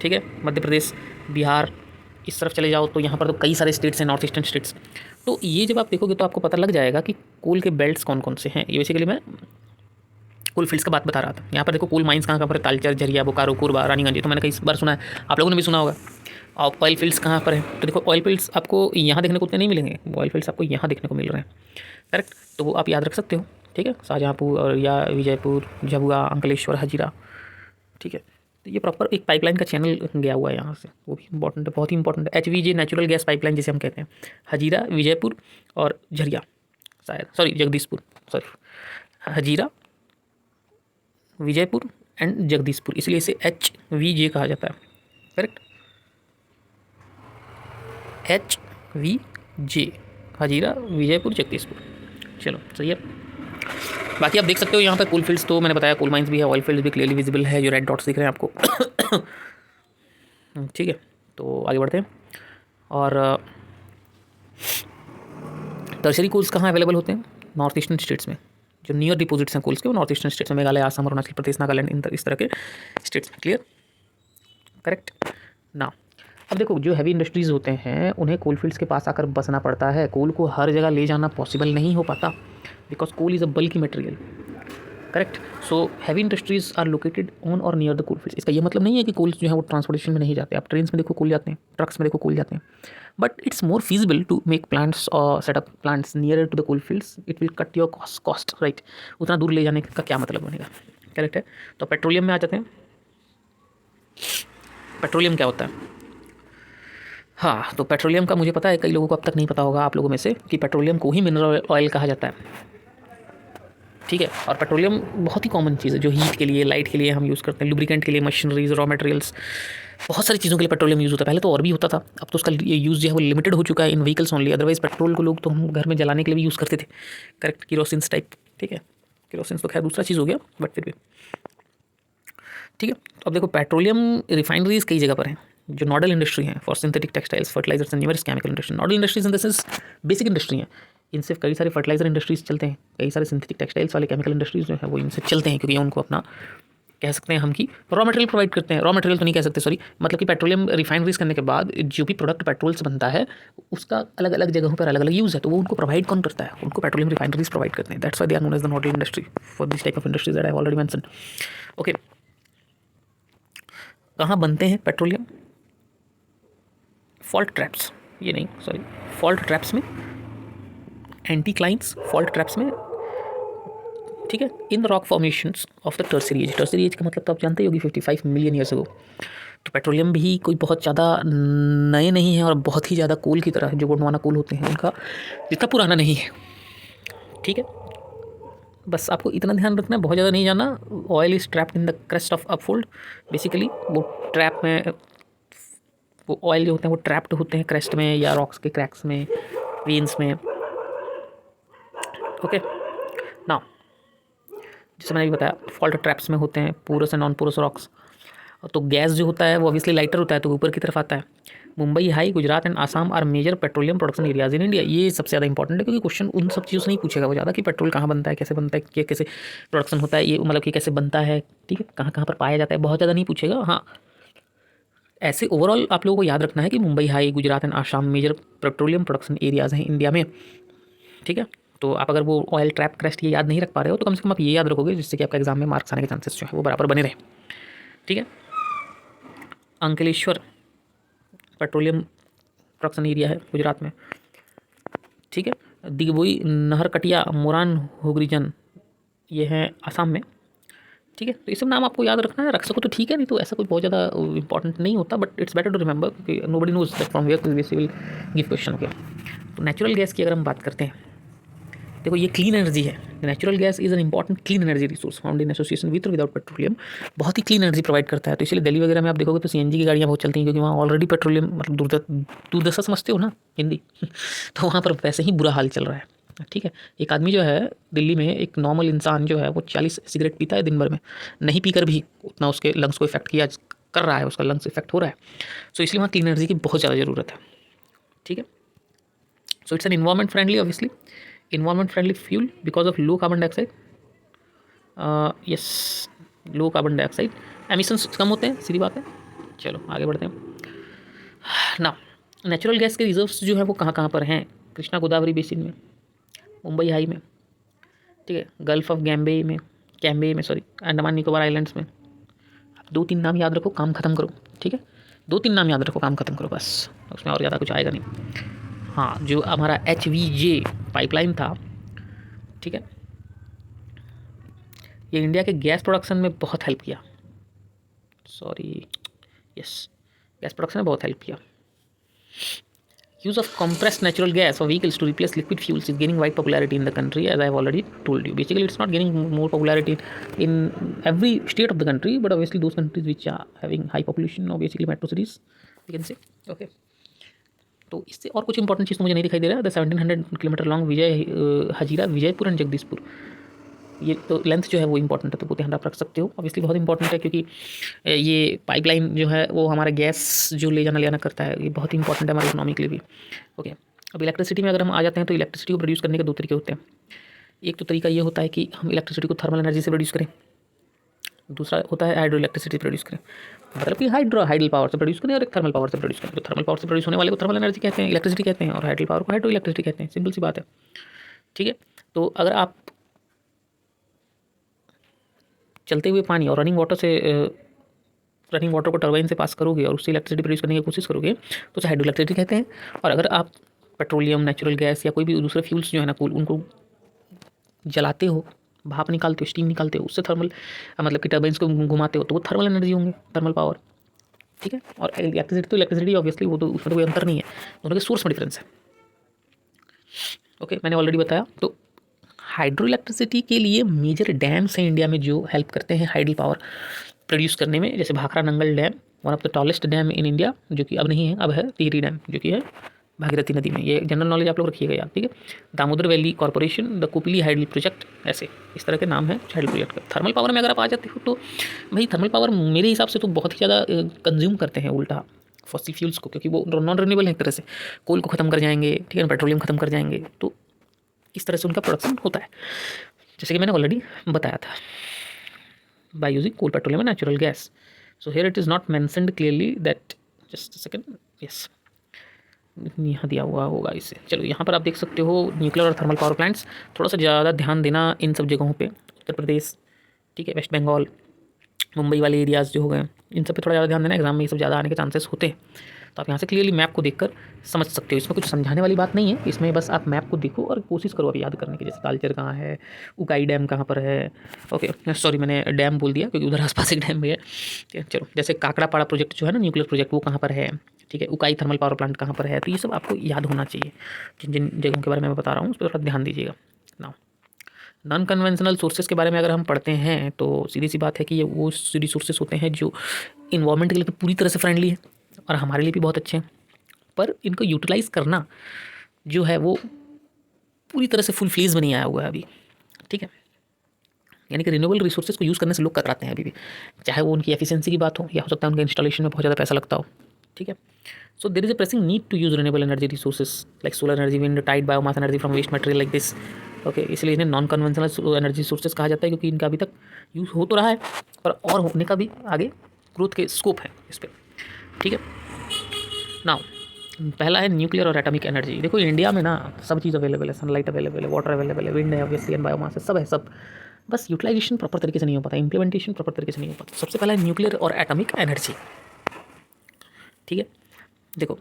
ठीक है, मध्य प्रदेश, बिहार। इस तरफ चले जाओ तो यहाँ पर तो कई सारे स्टेट्स हैं, नॉर्थ ईस्टर्न स्टेट्स। तो ये जब आप देखोगे तो आपको पता लग जाएगा कि कोल के बेल्ट्स कौन कौन से हैं। ये बेसिकली मैं कोल फील्ड्स का बात बता रहा था। यहाँ पर देखो कोल माइंस कहाँ पर है, तालचर, झरिया, बोकारो, कोरबा, रानीगंज। ये तो मैंने कई बार सुना है, आप लोगों ने भी सुना होगा। और ऑयल फील्ड्स कहाँ पर है, तो देखो ऑयल फील्ड्स आपको यहाँ देखने को उतने नहीं मिलेंगे, ऑयल फील्ड्स आपको यहाँ देखने को मिल रहे हैं, करेक्ट। तो वो आप याद रख सकते हो, ठीक है, शाहजहाँपुर और या विजयपुर, झबुआ, अंकलेश्वर, हजीरा, ठीक है। तो ये प्रॉपर एक पाइपलाइन का चैनल गया हुआ है यहाँ से, वो भी इंपॉर्टेंट है, बहुत ही इंपॉर्टेंट है। HVJ नेचुरल गैस पाइपलाइन जिसे हम कहते हैं, हजीरा, विजयपुर और झरिया, शायद sorry Jagdishpur, sorry Hazira, Vijaypur and Jagdishpur, इसलिए इसे HVJ कहा जाता है, करेक्ट। HVJ, हजीरा, विजयपुर, जगदीशपुर। चलो सही है। बाकी आप देख सकते हो यहाँ पर कोल फील्ड्स, तो मैंने बताया कोल माइंस भी है, ऑयल फील्ड्स भी क्लियरली विजिबल है, जो रेड डॉट्स दिख रहे हैं आपको। ठीक है, तो आगे बढ़ते हैं। और टर्शरी कोल्स कहाँ अवेलेबल होते हैं, नॉर्थ ईस्टर्न स्टेट्स में। जो नियर डिपोजिट्स हैं कोल्स के वो नॉर्थ ईस्टर्न स्टेट्स में, मेघालय, आसाम, अरुणाचल प्रदेश, नागालैंड, इस तरह के स्टेट्स में। क्लियर, करेक्ट ना। अब देखो जो हैवी इंडस्ट्रीज़ होते हैं उन्हें कोल फील्ड्स के पास आकर बसना पड़ता है। कोल को हर जगह ले जाना पॉसिबल नहीं हो पाता, because coal is a bulky material, correct. So heavy industries are located on or near the coal fields. इसका ये मतलब नहीं है कि कोल्स जो है वो ट्रांसपोर्टेशन में नहीं जाते। आप ट्रेन में देखो कोल जाते हैं, ट्रक्स में देखो कोल जाते हैं, but it's more feasible to make plants और setup plants near to the coal fields. It will cut your cost, right. उतना दूर ले जाने का क्या मतलब बनेगा, करेक्ट है। तो पेट्रोलियम में आ जाते हैं। पेट्रोलियम क्या होता है, हाँ, तो पेट्रोलियम का मुझे पता है, कई लोगों को अब तक नहीं पता होगा आप लोगों में से, कि पेट्रोलियम को ही मिनरल ऑयल कहा जाता है, ठीक है। और पेट्रोलियम बहुत ही कॉमन चीज़ है जो हीट के लिए, लाइट के लिए हम यूज़ करते हैं, लुब्रिकेंट के लिए, मशीनरीज, रॉ मटेरियल्स, बहुत सारी चीज़ों के लिए पेट्रोलियम यूज़ होता है। पहले तो और भी होता था, अब तो उसका यूज़ जो है वो लिमिटेड हो चुका है इन व्हीकल्स ओनली। अदरवाइज पेट्रोल को लोग तो हम घर में जलाने के लिए भी यूज़ करते थे, करेक्ट, किरोसिन्स टाइप, ठीक है। किरोसिन्स तो खैर दूसरा चीज़ हो गया, बट फिर भी ठीक है। तो अब देखो पेट्रोलियम रिफाइनरीज कई जगह पर हैं, जो नॉडल इंडस्ट्री है for synthetic textiles, fertilisers and numerous chemical industry. Nodal industries in the sense basic industry है, इनसे कई सारे फर्टिलाइजर इंडस्ट्रीज चलते हैं, कई सारे सिंथेटिक टेक्सटाइल्स वाले केमिकल इंडस्ट्रीज जो है वो इनसे चलते हैं, क्योंकि उनको अपना कह सकते हैं हम कि रॉ मटेरियल प्रोवाइड करते हैं। रॉ मटेरियल तो नहीं कह सकते, सॉरी, मतलब कि पेट्रोलियम रिफाइनरीज करने के बाद जो भी प्रोडक्ट पेट्रोल से बनता है उसका अलग अलग जगहों पर अलग अलग यूज़ है, तो वो उनको प्रोवाइड कौन करता है, उनको पेट्रोलियम रिफाइनरीज प्रोवाइड करते हैं। That's why they are known as the nodal industry for this type of industries that I have already mentioned. Okay, कहाँ बनते हैं पेट्रोलियम, फॉल्ट ट्रैप्स, ये नहीं सॉरी, फॉल्ट ट्रैप्स में, एंटीक्लाइंस फॉल्ट ट्रैप्स में, ठीक है, in the rock formations of the tertiary age. Tertiary age का मतलब तो आप जानते ही होगी, 55 मिलियन ईयर्स अगो। तो पेट्रोलियम भी कोई बहुत ज़्यादा नए नहीं है, और बहुत ही ज़्यादा कोल की तरह जो गोंडवाना कोल होते हैं उनका जितना पुराना नहीं है, ठीक है। बस आपको इतना ध्यान रखना है, बहुत ज़्यादा नहीं जाना। Oil is trapped in the crest of upfold, basically वो ट्रैप में, वो ऑयल जो होते हैं वो ट्रैप्ड होते हैं क्रेस्ट में या रॉक्स के क्रैक्स में, वेन्स में। ओके नाउ, जैसे मैंने भी बताया फॉल्ट ट्रैप्स में होते हैं porous and non porous rocks. तो गैस जो होता है वो ऑब्वियसली लाइटर होता है, तो ऊपर की तरफ आता है। Mumbai, high, Gujarat and Assam are major petroleum production areas in India. ये सबसे ज़्यादा इंपॉर्टेंट है, क्योंकि क्वेश्चन उन सब चीज़ों से नहीं पूछेगा वो ज़्यादा, कि पेट्रोल कहाँ बनता है, कैसे बनता है, क्या कैसे प्रोडक्शन होता है, ये मतलब कि कैसे बनता है, ठीक है, कहाँ कहाँ पर पाया जाता है, बहुत ज़्यादा नहीं पूछेगा। हाँ, ऐसे ओवरऑल आप लोगों को याद रखना है कि Mumbai, high, Gujarat and Assam major petroleum production areas हैं इंडिया में, ठीक है। तो आप अगर वो ऑयल ट्रैप क्रेस्ट ये याद नहीं रख पा रहे हो तो कम से कम आप ये याद रखोगे, जिससे कि आपका एग्जाम में मार्क्स आने के चांसेस जो है वो बराबर बने रहे, ठीक है। अंकलेश्वर पेट्रोलियम प्रोडक्शन एरिया है गुजरात में, ठीक है। दिगबोई, नहरकटिया, मोरान, हुगरीजन ये हैं आसाम में, ठीक है। तो ये सब नाम आपको याद रखना है, रख सको तो ठीक है, नहीं तो ऐसा कोई बहुत ज़्यादा इंपॉर्टेंट नहीं होता, but it's better to remember क्योंकि nobody knows that from where previous will give question. Okay, तो नेचुरल गैस की अगर हम बात करते हैं, देखो ये क्लीन एनर्जी है। Natural gas is an important clean energy resource found in association with और विदाउट पेट्रोलियम। बहुत ही क्लीन एनर्जी प्रोवाइड करता है। तो इसलिए दिल्ली वगैरह में आप देखोगे तो सीएनजी की गाड़ियाँ बहुत चलती हैं, क्योंकि वहाँ ऑलरेडी पेट्रोलियम, मतलब दुर्दशा समझते हो ना हिंदी तो वहाँ पर वैसे ही बुरा हाल चल रहा है, ठीक है। एक आदमी जो है दिल्ली में, एक नॉर्मल इंसान जो है वो 40 सिगरेट पीता है दिन भर में, नहीं पीकर भी उतना उसके लंग्स को इफेक्ट किया कर रहा है, उसका लंग्स इफेक्ट हो रहा है। सो इसलिए वहाँ क्लीन एनर्जी की बहुत ज़्यादा ज़रूरत है, ठीक है। So it's an environment friendly, obviously environment friendly fuel because of low carbon dioxide. Yes, low carbon dioxide, emissions कम होते हैं, सीधी बात है। चलो आगे बढ़ते हैं ना। नेचुरल गैस के रिजर्व्स जो है वो कहाँ कहाँ पर हैं? कृष्णा गोदावरी बेसिन में, मुंबई हाई में, ठीक है, गल्फ ऑफ कैम्बे में सॉरी, अंडमान निकोबार आइलैंड्स में। 2-3 नाम याद रखो, काम खत्म करो, ठीक है। 2-3 नाम याद रखो, काम खत्म करो बस, उसमें और ज़्यादा कुछ आएगा नहीं। हाँ, जो हमारा HVJ पाइपलाइन था, ठीक है, ये इंडिया के गैस प्रोडक्शन में बहुत हेल्प किया। सॉरी, यस, गैस प्रोडक्शन में बहुत हेल्प किया। Use of compressed natural gas for vehicles to replace liquid fuels is gaining wide popularity in the country, as I have already told you. Basically, it's not gaining more popularity in every state of the country, but obviously those countries which are having high population or basically metro cities, we can say. Okay. तो इससे और कुछ important चीज़ तो मुझे नहीं दिखाई दे रहा है। The 1700 kilometre long Hazira Vijaypur and Jagdishpur, ये तो लेंथ जो है वो इंपॉर्टेंट है, तो वो ध्यान आप रख सकते हो। ऑब्वियसली बहुत इंपॉर्टेंट है क्योंकि ये पाइपलाइन जो है वो हमारा गैस जो ले जाना ले आना करता है, ये बहुत इंपॉर्टेंट है हमारे इकोनॉमी के लिए भी। ओके, अब इलेक्ट्रिसिटी में अगर हम आ जाते हैं तो इलेक्ट्रिसिटी को प्रोड्यूस करने के 2 तरीके होते हैं। एक तो तरीका ये होता है कि हम इलेक्ट्रिसिटी को थर्मल एनर्जी से प्रोड्यूस करें, दूसरा होता है हाइड्रो इलेक्ट्रिसिटी प्रोड्यूस करें, मतलब कि हाइडल पावर से प्रोड्यूस करें और एक थर्मल पावर से प्रोड्यूस करें। तो थर्मल पावर से प्रोड्यूस होने वाले को थर्मल एनर्जी कहते हैं, इलेक्ट्रिसिटी कहते हैं, और हाइडल पावर को हाइड्रो इलेक्ट्रिसिटी कहते हैं। सिंपल सी बात है, ठीक है। तो अगर आप चलते हुए पानी और रनिंग वाटर को टरबाइन से पास करोगे और उससे इलेक्ट्रिसिटी प्रोड्यूस करने की कोशिश करोगे तो उसे हाइड्रो इलेक्ट्रिसिटी कहते हैं। और अगर आप पेट्रोलियम, नेचुरल गैस या कोई भी दूसरे फ्यूल्स जो है ना, उनको जलाते हो, भाप निकालते हो, स्टीम निकालते हो, उससे थर्मल, मतलब कि टर्बाइंस को घुमाते हो, तो वो थर्मल एनर्जी होंगे, थर्मल पावर, ठीक है। और इलेक्ट्रिसिटी तो इलेक्ट्रिसिटी ऑब्वियसली, वो तो उसमें तो कोई अंतर नहीं है, दोनों के सोर्स में डिफरेंस है। ओके, मैंने ऑलरेडी बताया। तो हाइड्रो इलेक्ट्रिसिटी के लिए मेजर डैम्स हैं इंडिया में जो हेल्प करते हैं हाइडल पावर प्रोड्यूस करने में, जैसे Bhakra Nangal dam, one of the tallest dam in India, जो कि अब नहीं है, अब है टिहरी डैम, जो कि है भागीरथी नदी में। ये जनरल नॉलेज आप लोग रखिएगा याद, ठीक है। Damodar valley corporation, the Kopili hydel project, ऐसे इस तरह के नाम है हाइडल प्रोजेक्ट का। थर्मल पावर में अगर आप आ जाते हो तो भाई थर्मल पावर मेरे हिसाब से तो बहुत ही ज़्यादा कंज्यूम करते हैं उल्टा फॉसिल फ्यूल्स को, क्योंकि वो नॉन रिन्यूएबल है एक तरह से। कोल को ख़त्म कर जाएंगे, ठीक है, पेट्रोलियम ख़त्म कर जाएंगे, तो इस तरह से उनका प्रोडक्शन होता है, जैसे कि मैंने ऑलरेडी बताया था, by using coal, petroleum and natural gas. So here it is not mentioned clearly that, just second, yes, यहाँ दिया हुआ होगा इसे। चलो यहाँ पर आप देख सकते हो न्यूक्लियर और थर्मल पावर प्लांट्स। थोड़ा सा ज़्यादा ध्यान देना इन सब जगहों पे, उत्तर प्रदेश, ठीक है, वेस्ट बंगाल, मुंबई वाले एरियाज़ जो हो गए, इन सब पे थोड़ा ज़्यादा ध्यान देना, एग्जाम में ये सब ज़्यादा आने के चांसेस होते हैं। तो आप यहाँ से क्लियरली मैप को देखकर समझ सकते हो, इसमें कुछ समझाने वाली बात नहीं है, इसमें बस आप मैप को देखो और कोशिश करो अभी याद करने की, जैसे तालचेर कहाँ है, उकाई डैम कहाँ पर है। ओके, सॉरी मैंने डैम बोल दिया क्योंकि उधर आसपास एक डैम भी है, ठीक है। चलो, जैसे काकड़ापाड़ा प्रोजेक्ट जो है ना, न्यूक्लियर प्रोजेक्ट, वो कहाँ पर है, ठीक है, उकाई थर्मल पावर प्लांट कहाँ पर है। तो ये सब आपको याद होना चाहिए, जिन जिन जगहों के बारे में मैं बता रहा हूँ उस पर थोड़ा ध्यान दीजिएगा ना। नॉन कन्वेंशनल सोर्सेज के बारे में अगर हम पढ़ते हैं तो सीधी सी बात है कि ये वो रिसोर्सेज होते हैं जो इन्वायरमेंट के लिए तो पूरी तरह से फ्रेंडली है और हमारे लिए भी बहुत अच्छे हैं, पर इनको यूटिलाइज़ करना जो है वो पूरी तरह से फुल फ्लेज में नहीं आया हुआ है अभी, ठीक है। यानी कि रिन्यूएबल रिसोर्सेज को यूज़ करने से लोग कतराते हैं अभी भी, चाहे वो उनकी एफिशिएंसी की बात हो या हो सकता है उनके इंस्टॉलेशन में बहुत ज़्यादा पैसा लगता हो, ठीक है। So there is a pressing need to use renewable energy resources like solar energy, wind, tide, biomass energy from waste material like this. Okay, इसलिए इन्हें नॉन कन्वेंशनल एनर्जी सोर्सेज कहा जाता है, क्योंकि इनका अभी तक यूज़ हो तो रहा है और होने का भी आगे ग्रोथ के स्कोप है इस पर, ठीक है। नाउ पहला है न्यूक्लियर और एटॉमिक एनर्जी। देखो इंडिया में ना सब चीज़ अवेलेबल है, सनलाइट अवेलेबल है, वाटर अवेलेबल है, विंड है ऑब्वियसली, एंड बायोमास है, सब है सब, बस यूटिलाइजेशन प्रॉपर तरीके से नहीं हो पाता, इंप्लीमेंटेशन प्रॉपर तरीके से नहीं हो पाता। सबसे पहला है न्यूक्लियर और एटॉमिक एनर्जी, ठीक है। देखो,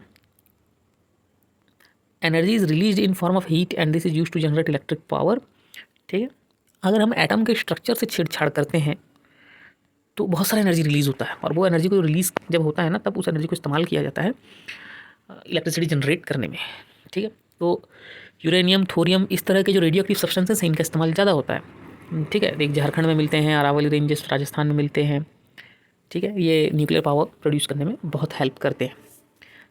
energy is release in form of heat and this is use to generate electric power, ठीक है। अगर हम एटम के स्ट्रक्चर से छेड़छाड़ करते हैं तो बहुत सारा एनर्जी रिलीज़ होता है, और वो एनर्जी को रिलीज़ जब होता है ना, तब उस एनर्जी को इस्तेमाल किया जाता है इलेक्ट्रिसिटी जनरेट करने में। ठीक है, तो यूरेनियम, थोरियम, इस तरह के जो रेडियो एक्टिव सब्सटेंसेस हैं, इनका इस्तेमाल ज़्यादा होता है। ठीक है, एक झारखंड में मिलते हैं, अरावली रेंजेस राजस्थान में मिलते हैं। ठीक है, ये न्यूक्लियर पावर प्रोड्यूस करने में बहुत हेल्प करते हैं।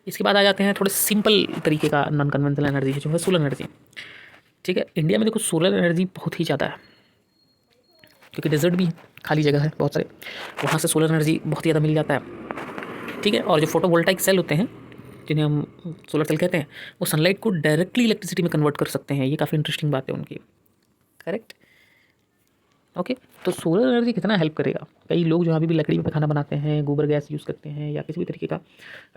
इसके बाद आ जाते हैं थोड़े सिंपल तरीके का नॉन कन्वेंशनल एनर्जी जो है सोलर एनर्जी। ठीक है, इंडिया में देखो सोलर एनर्जी बहुत ही ज़्यादा है, क्योंकि डेजर्ट भी है, खाली जगह है बहुत सारे, वहाँ से सोलर एनर्जी बहुत ज़्यादा मिल जाता है। ठीक है, और जो फोटोवोल्टाइक सेल होते हैं जिन्हें हम सोलर सेल कहते हैं, वो सनलाइट को डायरेक्टली इलेक्ट्रिसिटी में कन्वर्ट कर सकते हैं। ये काफ़ी इंटरेस्टिंग बात है उनकी। Correct, okay. तो सोलर एनर्जी कितना हेल्प करेगा? कई लोग जो अभी भी लकड़ी पे खाना बनाते हैं, गोबर गैस यूज़ करते हैं, या किसी भी तरीके का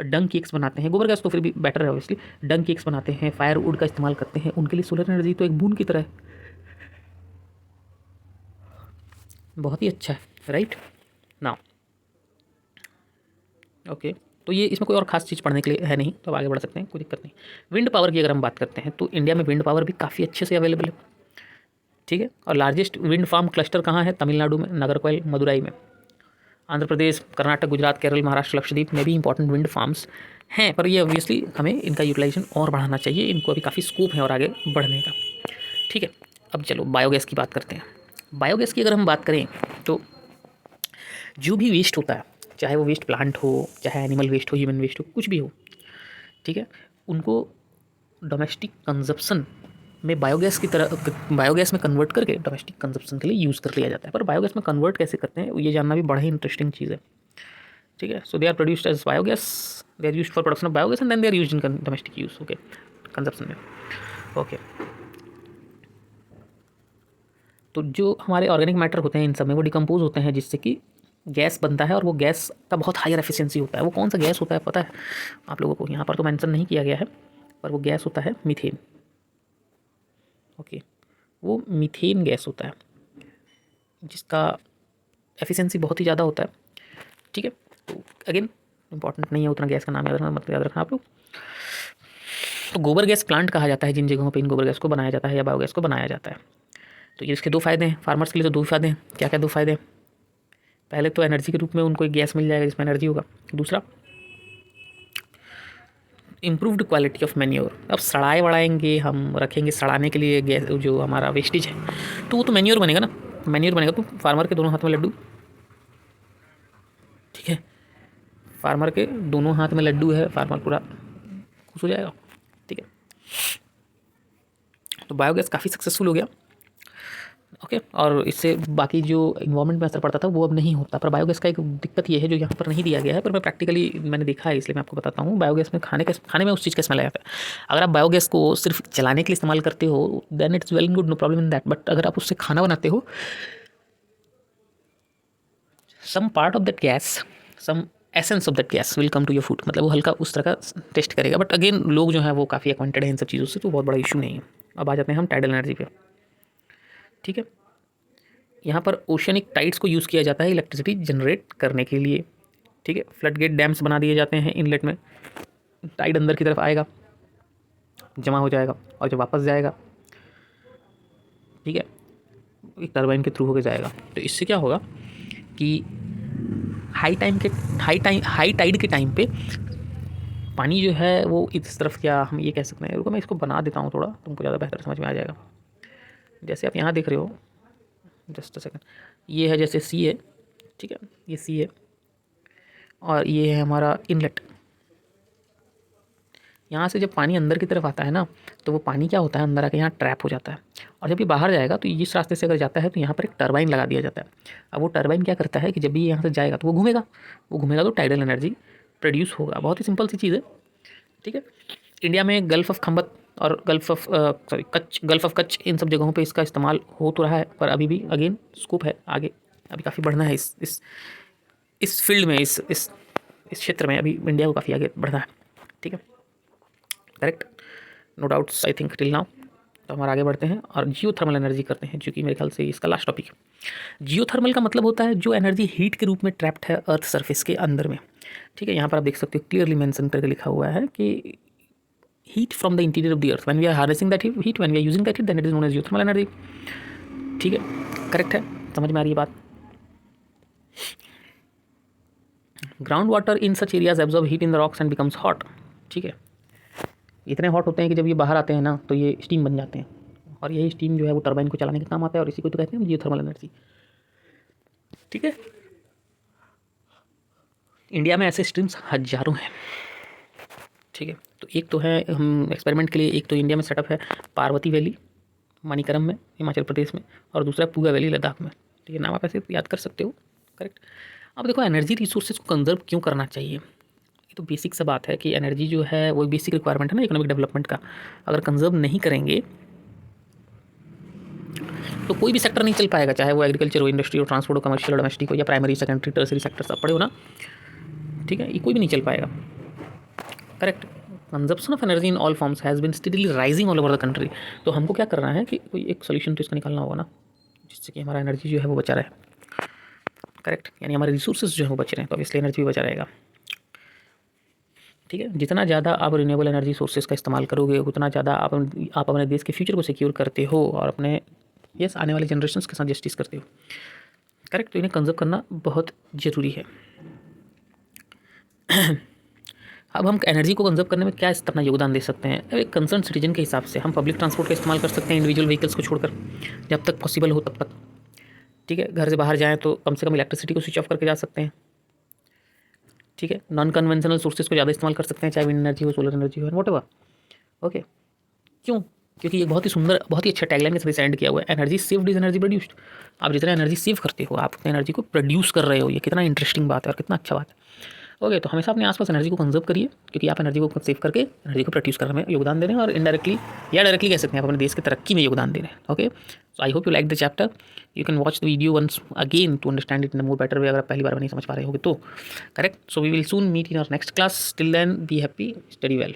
डंग केक्स बनाते हैं, गोबर गैस तो फिर भी बेटर है ऑब्वियसली, डंग केक्स बनाते हैं, फायर वुड का इस्तेमाल करते हैं, उनके लिए सोलर एनर्जी तो एक बून की तरह है, बहुत ही अच्छा है, राइट नाउ। ओके, तो ये इसमें कोई और खास चीज़ पढ़ने के लिए है नहीं, तो अब आगे बढ़ सकते हैं, कोई दिक्कत नहीं। विंड पावर की अगर हम बात करते हैं तो इंडिया में विंड पावर भी काफ़ी अच्छे से अवेलेबल है। ठीक है, और लार्जेस्ट विंड फार्म क्लस्टर कहाँ है? तमिलनाडु में, नागरकोइल, मदुराई में। आंध्र प्रदेश, कर्नाटक, गुजरात, केरल, महाराष्ट्र, लक्षद्वीप में भी इंपॉर्टेंट विंड फार्म्स हैं, पर ये ऑब्वियसली हमें इनका यूटिलाइजेशन और बढ़ाना चाहिए, इनको अभी काफ़ी स्कोप है और आगे बढ़ने का। ठीक है, अब चलो बायोगैस की बात करते हैं। बायोगैस की अगर हम बात करें तो जो भी वेस्ट होता है, चाहे वो वेस्ट प्लांट हो, चाहे एनिमल वेस्ट हो, ह्यूमन वेस्ट हो, कुछ भी हो, ठीक है, उनको डोमेस्टिक कंजप्शन में बायोगैस की तरह बायोगैस में कन्वर्ट करके डोमेस्टिक कंजप्शन के लिए यूज़ कर लिया जाता है। पर बायोगैस में कन्वर्ट कैसे करते हैं ये जानना भी बड़ा ही इंटरेस्टिंग चीज़ है। ठीक है, so they are produced as biogas, they are used for production of biogas and then they are used in domestic use, okay, consumption में। ओके, तो जो हमारे ऑर्गेनिक मैटर होते हैं इन सब में वो डिकम्पोज होते हैं, जिससे कि गैस बनता है, और वो गैस का बहुत हायर एफिशिएंसी होता है। वो कौन सा गैस होता है पता है आप लोगों को? यहाँ पर तो मेंशन नहीं किया गया है, पर वो गैस होता है मीथेन। ओके, वो मीथेन गैस होता है जिसका एफिशिएंसी बहुत ही ज़्यादा होता है। ठीक है, तो अगेन इंपॉर्टेंट नहीं है उतना गैस का नाम याद रखना, मत याद रखना आप लोग। तो गोबर गैस प्लांट कहा जाता है जिन जगहों पे इन गोबर गैस को बनाया जाता है या बायोगैस को बनाया जाता है। तो ये इसके दो फायदे हैं फार्मर्स के लिए। तो दो फायदे हैं, क्या क्या दो फायदे हैं? पहले तो एनर्जी के रूप में उनको एक गैस मिल जाएगा जिसमें एनर्जी होगा। दूसरा, इम्प्रूव्ड क्वालिटी ऑफ मैन्योर। अब सड़ाए वड़ाएंगे हम, रखेंगे सड़ाने के लिए गैस, जो हमारा वेस्टेज है, तो वो तो मैन्योर बनेगा ना, मैन्योर बनेगा। तो फार्मर के दोनों हाथ में लड्डू। ठीक है, फार्मर के दोनों हाथ में लड्डू है, फार्मर पूरा खुश हो जाएगा। ठीक है, तो बायोगैस काफ़ी सक्सेसफुल हो गया। ओके, और इससे बाकी जो इन्वायरमेंट में असर पड़ता था वो अब नहीं होता। पर बायोगैस का एक दिक्कत ये है जो यहाँ पर नहीं दिया गया है, पर मैं प्रैक्टिकली मैंने देखा है, इसलिए मैं आपको बताता हूँ। बायोगैस में खाने में उस चीज़ का स्मेल आता है। अगर आप बायोगैस को सिर्फ जलाने के लिए इस्तेमाल करते हो then it's well and good, no problem in that. But अगर आप उससे खाना बनाते हो, some part of that gas, some essence of that gas will come to your food, मतलब वो हल्का उस तरह का टेस्ट करेगा। बट अगेन लोग जो है वो काफ़ी अक्वांटेड है इन सब चीज़ों से, तो बहुत बड़ा इशू नहीं है। अब आ जाते हैं हम टाइडल एनर्जी पे। ठीक है, यहाँ पर ओशियनिक टाइड्स को यूज़ किया जाता है इलेक्ट्रिसिटी जनरेट करने के लिए। ठीक है, फ्लड गेट डैम्स बना दिए जाते हैं इनलेट में, टाइड अंदर की तरफ आएगा, जमा हो जाएगा, और जब वापस जाएगा, ठीक है, एक टरबाइन के थ्रू होकर जाएगा। तो इससे क्या होगा कि हाई टाइड के टाइम पे पानी जो है वो इस तरफ, क्या हम ये कह सकते हैं, रुको मैं इसको बना देता हूँ थोड़ा, तुमको ज़्यादा बेहतर समझ में आ जाएगा। जैसे आप यहाँ देख रहे हो, जस्ट अ सेकंड, ये है जैसे सी है, ठीक है, ये सी है, और ये है हमारा इनलेट। यहाँ से जब पानी अंदर की तरफ आता है ना, तो वो पानी क्या होता है, अंदर आके यहाँ ट्रैप हो जाता है, और जब ये बाहर जाएगा तो इस रास्ते से अगर जाता है तो यहाँ पर एक टरबाइन लगा दिया जाता है। अब वो टरबाइन क्या करता है कि जब भी यहाँ से जाएगा तो वो घूमेगा तो टाइडल एनर्जी प्रोड्यूस होगा। बहुत ही सिंपल सी चीज़ है। ठीक है, इंडिया में गल्फ़ ऑफ खंबत और गल्फ़ ऑफ कच्छ, इन सब जगहों पे इसका इस्तेमाल हो तो रहा है, पर अभी भी अगेन स्कोप है आगे, अभी काफ़ी बढ़ना है इस फील्ड में, इस क्षेत्र में अभी इंडिया को काफ़ी आगे बढ़ना है। ठीक है, correct, no doubts I think till now. तो हमारे आगे बढ़ते हैं और जियोथर्मल एनर्जी करते हैं, जो कि मेरे ख्याल से इसका लास्ट टॉपिक है। जियोथर्मल का मतलब होता है जो एनर्जी हीट के रूप में ट्रैप्ड है अर्थ सरफेस के अंदर में। ठीक है, यहाँ पर आप देख सकते हो क्लियरली मेंशन करके लिखा हुआ है कि heat from the interior of the earth, when we are harnessing that heat, when we are using that heat, then it is known as geothermal energy. ठीक है, करेक्ट है, समझ में आ रही है बात। Ground water in such areas absorb heat in the rocks and becomes hot. ठीक है, इतने हॉट होते हैं कि जब ये बाहर आते हैं ना तो ये स्टीम बन जाते हैं, और यही स्टीम जो है वो टरबाइन को चलाने के काम आता है, और इसी को तो कहते हैं जियोथर्मल एनर्जी। ठीक है, इंडिया में ऐसे स्ट्रीम्स हजारों हैं। ठीक है, तो एक तो है हम एक्सपेरिमेंट के लिए, एक तो इंडिया में सेटअप है पार्वती वैली मणिकरम में हिमाचल प्रदेश में, और दूसरा पूगा वैली लद्दाख में। ठीक है, नाम आप ऐसे याद कर सकते हो, करेक्ट। अब देखो एनर्जी रिसोर्सेज को कंजर्व क्यों करना चाहिए, ये तो बेसिक सा बात है कि एनर्जी जो है वो बेसिक रिक्वायरमेंट है ना इकोनॉमिक डेवलपमेंट का। अगर कंजर्व नहीं करेंगे तो कोई भी सेक्टर नहीं चल पाएगा, चाहे वो एग्रीकल्चर हो, इंडस्ट्री हो, ट्रांसपोर्ट हो, कमर्शियल हो, डोमेस्टिक हो, या प्राइमरी सेकेंडरी टर्सरी सेक्टर सब पड़े हो ना। ठीक है, ये कोई भी नहीं चल पाएगा, correct. Consumption of energy in all forms has been steadily rising all over the country. तो हमको क्या करना है कि कोई एक सोल्यूशन तो इसका निकालना होगा ना, जिससे कि हमारा एनर्जी जो है वो बचा रहे, करेक्ट। यानी हमारे रिसोर्सेज जो है वो बच रहे हैं, तो इसलिए एनर्जी भी बचा रहेगा। ठीक है, जितना ज़्यादा आप रिन्यूएबल एनर्जी सोर्सेज का इस्तेमाल करोगे उतना ज़्यादा आप अपने देश के फ्यूचर को सिक्योर करते हो और अपने आने वाले जनरेशन्स के साथ जस्टिस करते हो, करेक्ट। तो इन्हें कंजर्व करना बहुत ज़रूरी है। अब हम एनर्जी को कंजर्व करने में क्या अपना योगदान दे सकते हैं, एक कंसर्न सिटीजन के हिसाब से हम पब्लिक ट्रांसपोर्ट का इस्तेमाल कर सकते हैं, इंडिविजुअल व्हीकल्स को छोड़कर, जब तक पॉसिबल हो तब तक। ठीक है, घर से बाहर जाएँ तो कम से कम इलेक्ट्रिसिटी को स्विच ऑफ करके जा सकते हैं। ठीक है, नॉन कन्वेंशनल सोर्सेज को ज़्यादा इस्तेमाल कर सकते हैं, चाहे विंड एनर्जी हो, सोलर एनर्जी हो, वॉट एवर। ओके, क्यों? क्योंकि ये बहुत ही सुंदर, बहुत ही अच्छा टैगलाइन के साथ सेंड किया हुआ है, energy saved is energy produced. आप जितना एनर्जी सेव करते हो आप उतनी एनर्जी को प्रोड्यूस कर रहे हो। ये कितना इंटरेस्टिंग बात है और कितना अच्छा बात है। ओके, तो हमेशा अपने आसपास एनर्जी को कंजर्व करिए, क्योंकि आप एनर्जी को सेव करके एनर्जी को प्रोड्यूस करने में योगदान दे रहे हैं, और इनडायरेक्टली या डायरेक्टली कह सकते हैं आप अपने देश की तरक्की में योगदान दे रहे हैं। Okay, so I hope you like the chapter. You can watch the video once again to understand it in more better way, अगर आप पहली बार नहीं समझ पा रहे होगे तो, correct. So we will soon meet in our next class. Till then be happy, study well.